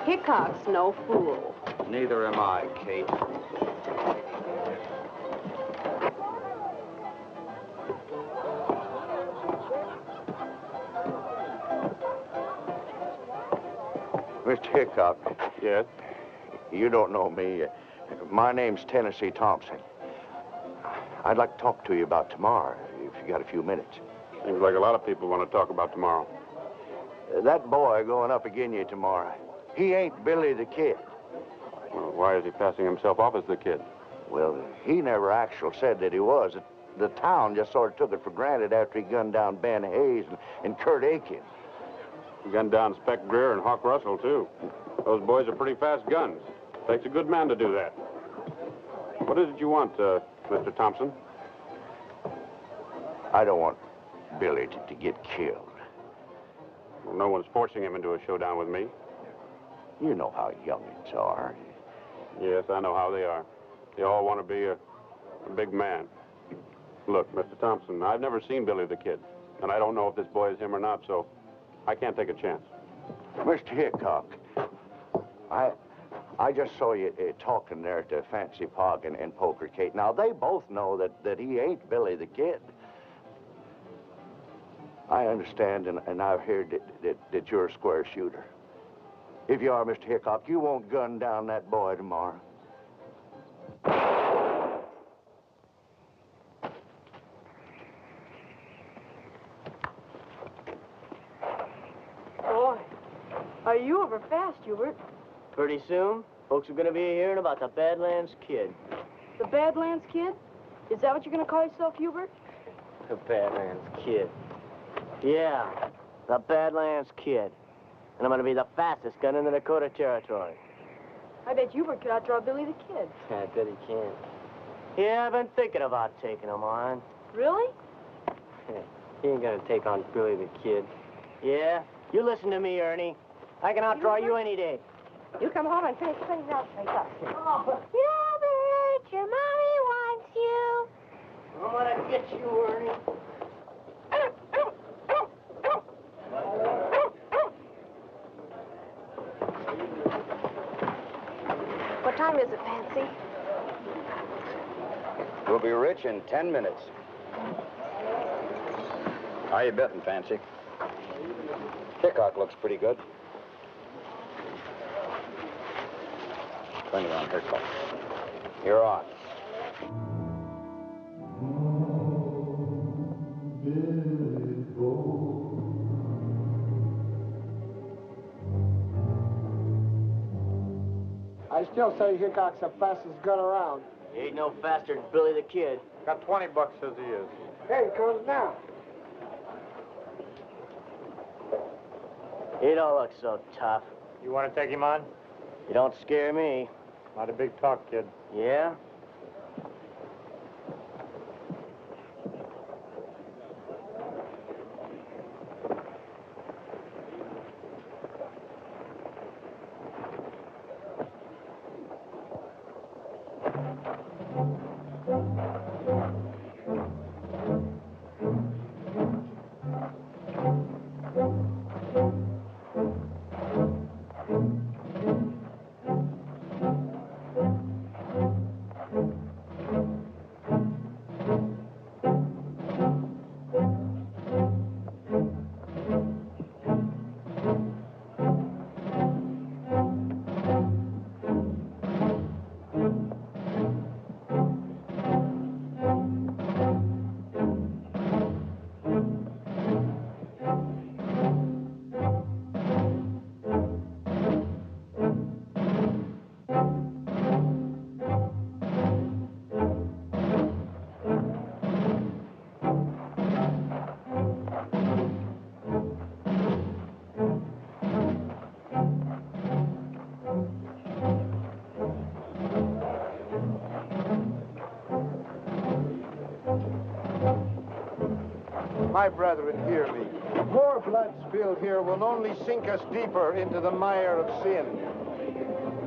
Hickok's no fool. Neither am I, Kate. Mr. Hickok. Yes? You don't know me. My name's Tennessee Thompson. I'd like to talk to you about tomorrow, if you got a few minutes. Seems like a lot of people want to talk about tomorrow. That boy going up again you tomorrow, he ain't Billy the Kid. Well, why is he passing himself off as the kid? Well, he never actually said that he was. The town just sort of took it for granted after he gunned down Ben Hayes and Kurt Aiken. He gunned down Spec Greer and Hawk Russell, too. Those boys are pretty fast guns. Takes a good man to do that. What is it you want, Mr. Thompson? I don't want Billy to get killed. Well, no one's forcing him into a showdown with me. You know how youngins are. Yes, I know how they are. They all want to be a big man. Look, Mr. Thompson, I've never seen Billy the Kid, and I don't know if this boy is him or not, so I can't take a chance. Mr. Hickok, I just saw you talking there to Fancy Pog and Poker Kate. Now, they both know that he ain't Billy the Kid. I understand, and I've heard that you're a square shooter. If you are, Mr. Hickok, you won't gun down that boy tomorrow. Boy, are you over fast, Hubert? Pretty soon, folks are going to be hearing about the Badlands Kid. The Badlands Kid? Is that what you're going to call yourself, Hubert? The Badlands Kid. Yeah, the Badlands Kid. And I'm going to be the fastest gun in the Dakota Territory. I bet Hubert could outdraw Billy the Kid. I bet he can. Yeah, I've been thinking about taking him on. Really? He ain't going to take on Billy the Kid. Yeah? You listen to me, Ernie. I can outdraw you any day. You come home and finish putting those things up. Oh. Hubert, your mommy wants you. I'm going to get you, Ernie. What time is it, Fancy? We'll be rich in 10 minutes. How you betting, Fancy? Hickok looks pretty good. 20 on Hickok. You're on. I still say Hickok's the fastest gun around. He ain't no faster than Billy the Kid. Got 20 bucks, says he is. Hey, he comes now. He don't look so tough. You want to take him on? You don't scare me. Not a big talk, kid. Yeah? My brethren, hear me. More blood spilled here will only sink us deeper into the mire of sin.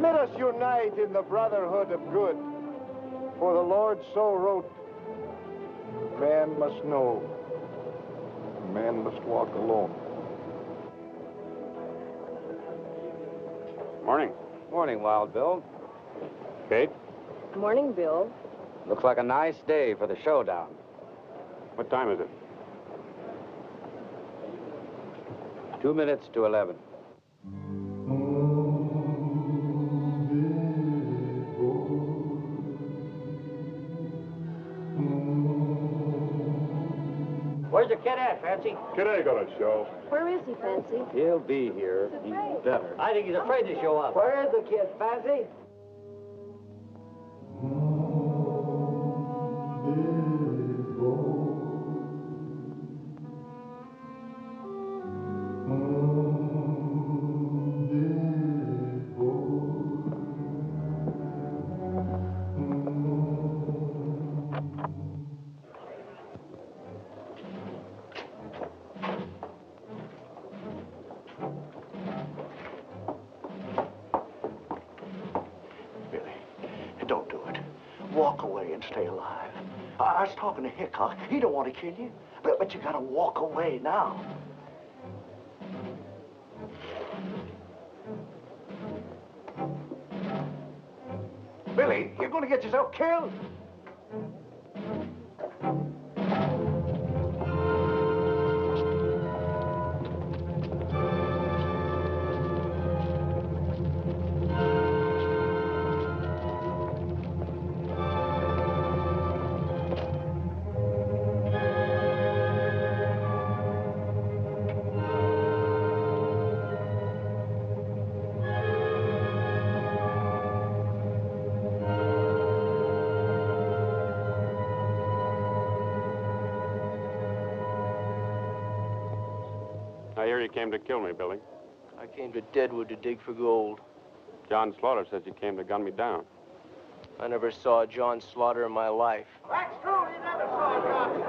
Let us unite in the brotherhood of good. For the Lord so wrote, man must know, man must walk alone. Morning. Morning, Wild Bill. Kate? Morning, Bill. Looks like a nice day for the showdown. What time is it? 2 minutes to 11. Where's the kid at, Fancy? Kid ain't gonna show. Where is he, Fancy? He'll be here. He's better. I think he's afraid to show up. Where is the kid, Fancy? Don't do it. Walk away and stay alive. I was talking to Hickok. He don't want to kill you. But you gotta walk away now. Billy, you're gonna get yourself killed. I hear you came to kill me, Billy. I came to Deadwood to dig for gold. John Slaughter says you came to gun me down. I never saw John Slaughter in my life. That's true. He never saw John.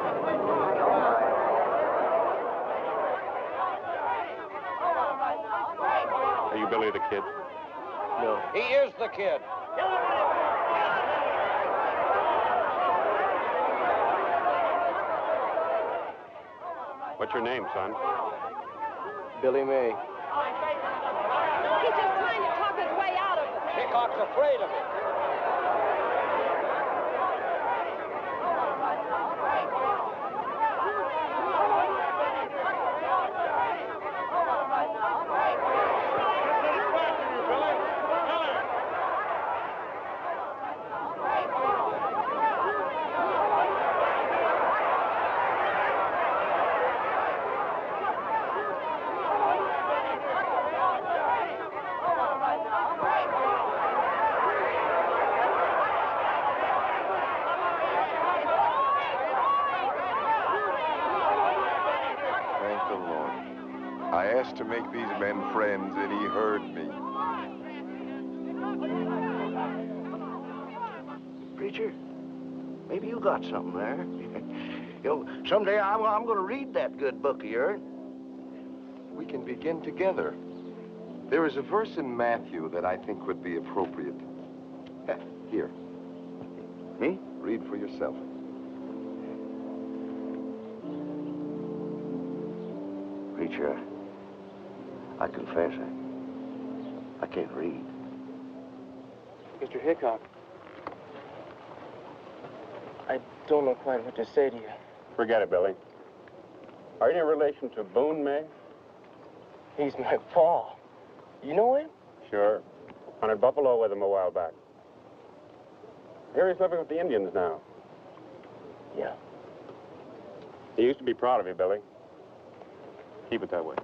Are you Billy the Kid? No. He is the kid. What's your name, son? Billy May. He's just trying to talk his way out of it. Hickok's afraid of him. Thank the Lord. I asked to make these men friends, and he heard me. Preacher, maybe you got something there. You know, someday I'm going to read that good book of yours. We can begin together. There is a verse in Matthew that I think would be appropriate. Here. Me? Read for yourself. Preacher, I confess I can't read. Mr. Hickok, I don't know quite what to say to you. Forget it, Billy. Are you any relation to Boone May? He's my pa. You know him? Sure. Hunted buffalo with him a while back. Here he's living with the Indians now. Yeah. He used to be proud of you, Billy. Keep it that way.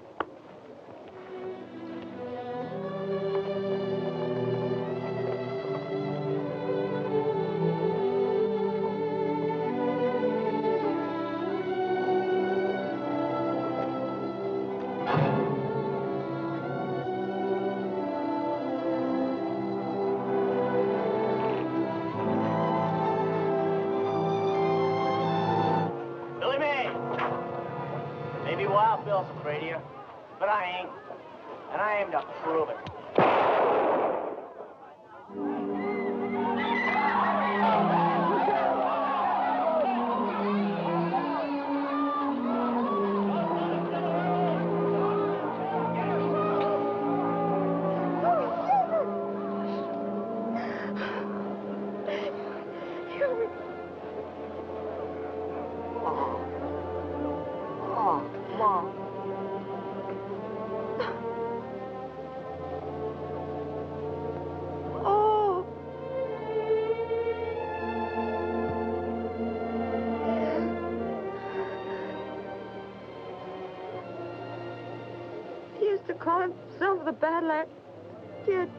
Billy May. Maybe Wild Bill's afraid of you, but I ain't. And I aim to prove it. Mom. Oh. He used to call himself the Badlands Kid.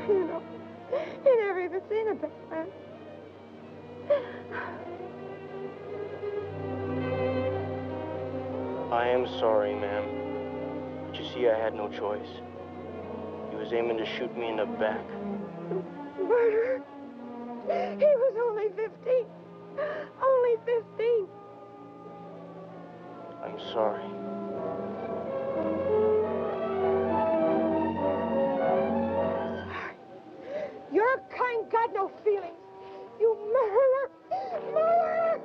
You know, he never even seen a Badlands. I am sorry, ma'am. But you see, I had no choice. He was aiming to shoot me in the back. Murder. He was only 15. Only 15. I'm sorry. Your kind got no feelings. You murderer! Murderer!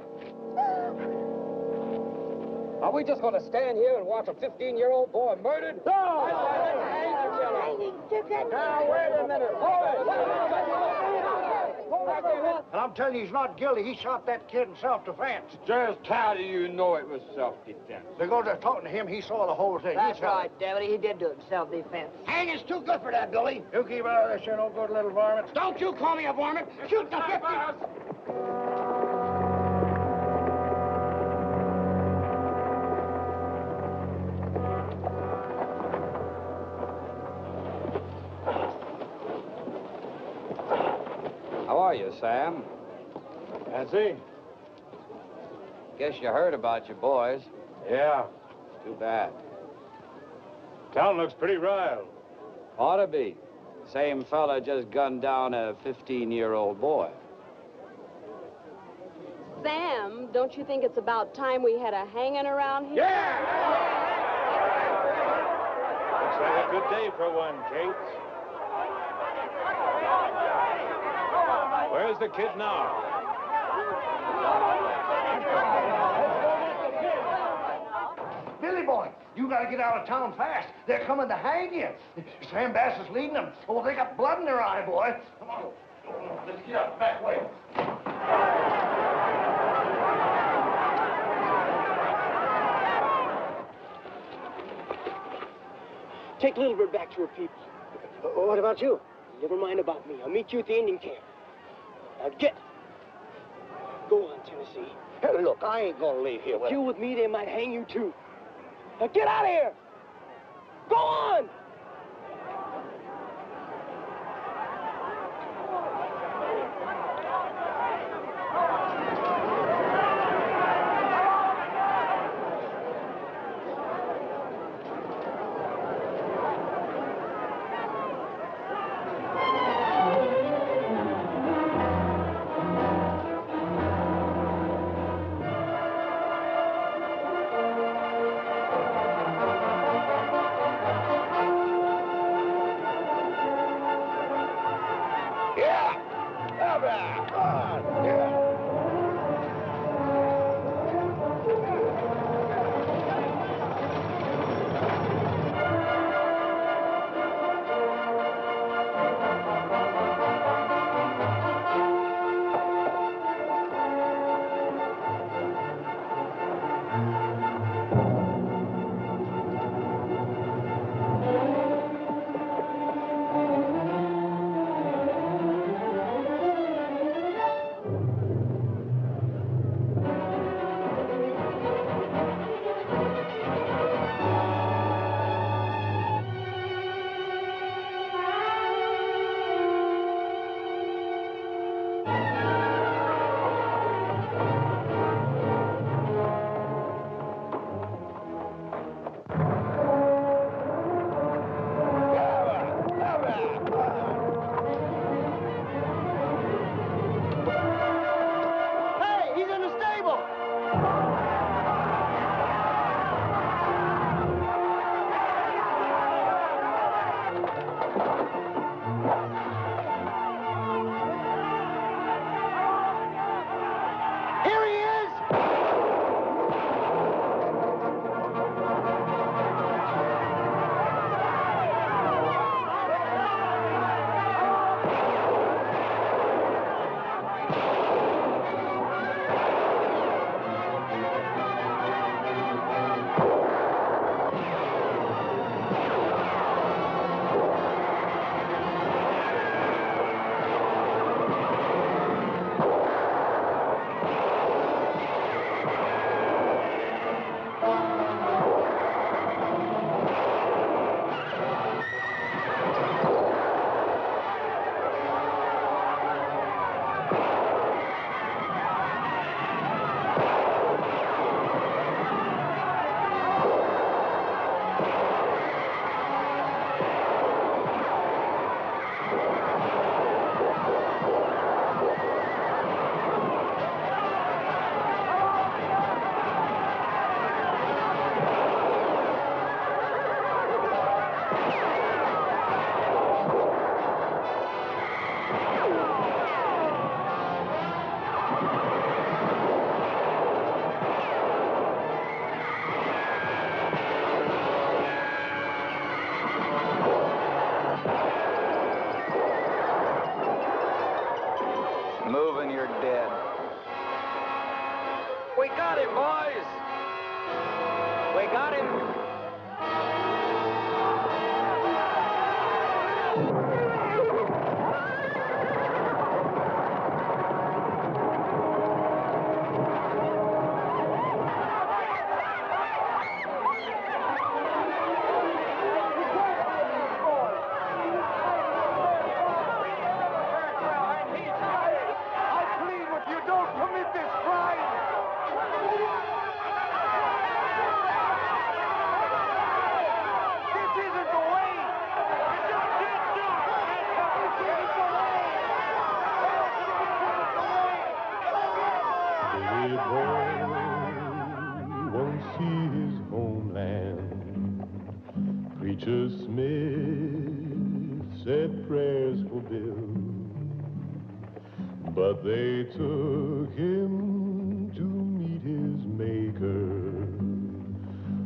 Are we just going to stand here and watch a 15-year-old boy murdered? No! Now, wait a minute. Hold it. And I'm telling you, he's not guilty. He shot that kid in self-defense. Just how do you know it was self-defense? Because they're talking to him, he saw the whole thing. That's right, Deputy. He did do it in self-defense. Hanging's too good for that, Billy. You keep out of this, you no good little varmint. Don't you call me a varmint. Shoot the 50. How are you, Sam? That's it. Guess you heard about your boys. Yeah. Too bad. Town looks pretty riled. Ought to be. Same fella just gunned down a 15-year-old boy. Sam, don't you think it's about time we had a hanging around here? Yeah! Looks like a good day for one, Kate. Where's the kid now? Billy boy, you gotta get out of town fast. They're coming to hang you. Sam Bass is leading them. Oh, they got blood in their eye, boy. Come on. Let's get out the back way. Take Little Bird back to her people. What about you? Never mind about me. I'll meet you at the Indian camp. Now get. Go on, Tennessee. Hey, look, I ain't gonna leave here with You with me, they might hang you too. Now get out of here! Go on! Moving, you're dead. We got him, boys! We got him! homeland. Preacher Smith said prayers for Bill, but they took him to meet his maker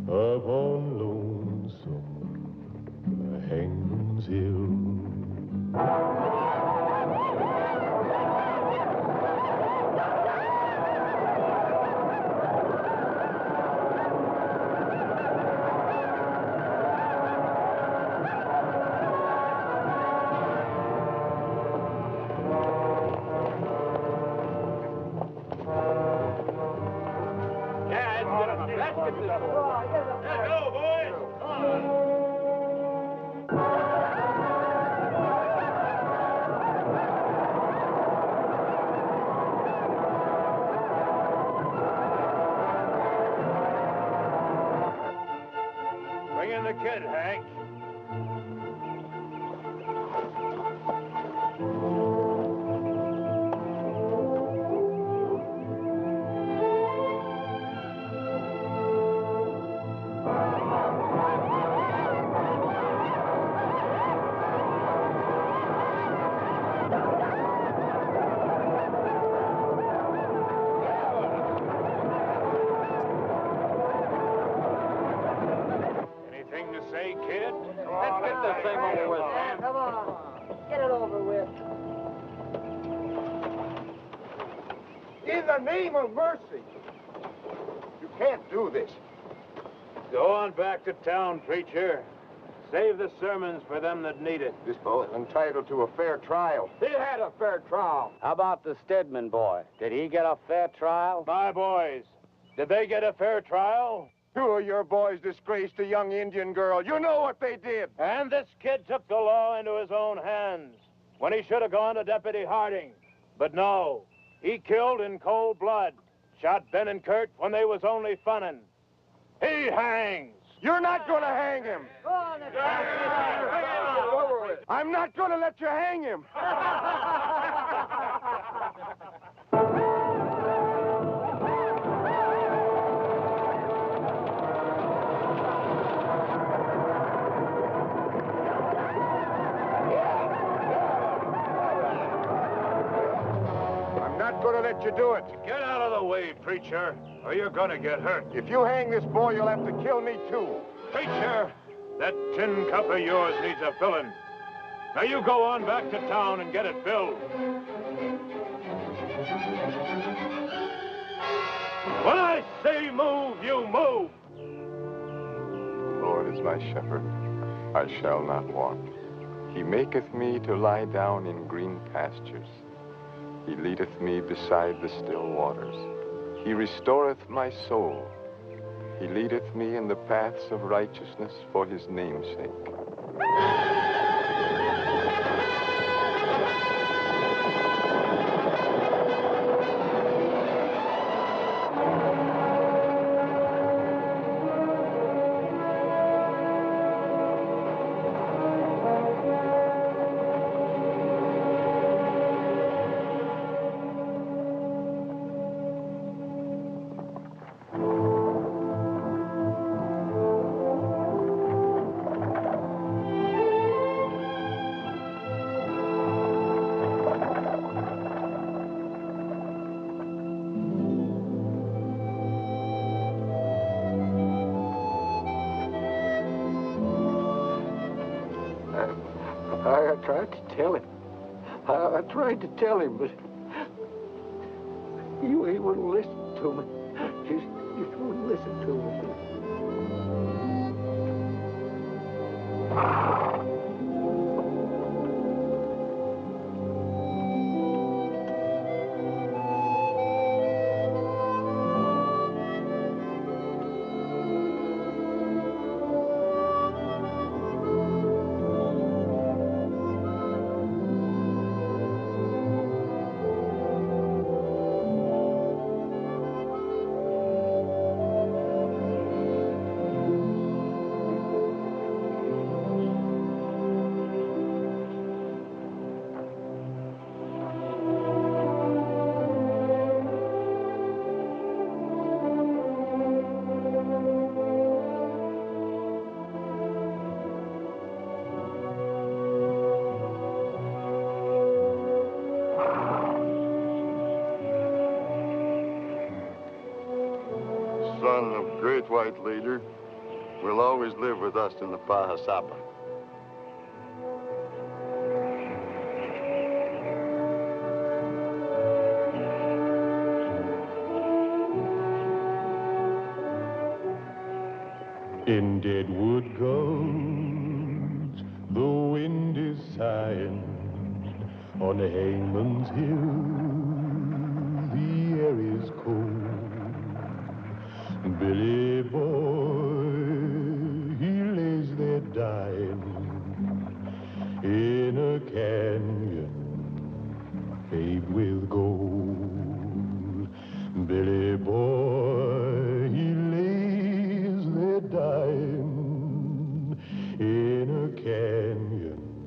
up on Lonesome Hangman's Hill. Bring in the kid, Hank. Anything to say, kid? Let's get this thing over with, man. Come on. Get it over with. In the name of mercy! You can't do this. Go on back to town, preacher. Save the sermons for them that need it. This boy is entitled to a fair trial. He had a fair trial. How about the Stedman boy? Did he get a fair trial? My boys, did they get a fair trial? Two of your boys disgraced a young Indian girl. You know what they did. And this kid took the law into his own hands when he should have gone to Deputy Harding. But no, he killed in cold blood, shot Ben and Kurt when they was only funnin'. He hangs. You're not going to hang him. Go on, I'm not going to let you hang him. I'm not going to let you do it. Get out of the way, preacher, or you're going to get hurt. If you hang this boy, you'll have to kill me, too. Preacher, that tin cup of yours needs a filling. Now you go on back to town and get it filled. When I say move, you move. The Lord is my shepherd, I shall not want. He maketh me to lie down in green pastures. He leadeth me beside the still waters. He restoreth my soul. He leadeth me in the paths of righteousness for his name's sake. I tried to tell him. I tried to tell him, but he wouldn't listen to me. Just wouldn't listen to me. white leader will always live with us in the Pahasapa. In Deadwood gulch, the wind is sighing. On Hangman's Hill, the air is cold. Billy boy, he lays there dying in a canyon paved with gold. Billy boy, he lays there dying in a canyon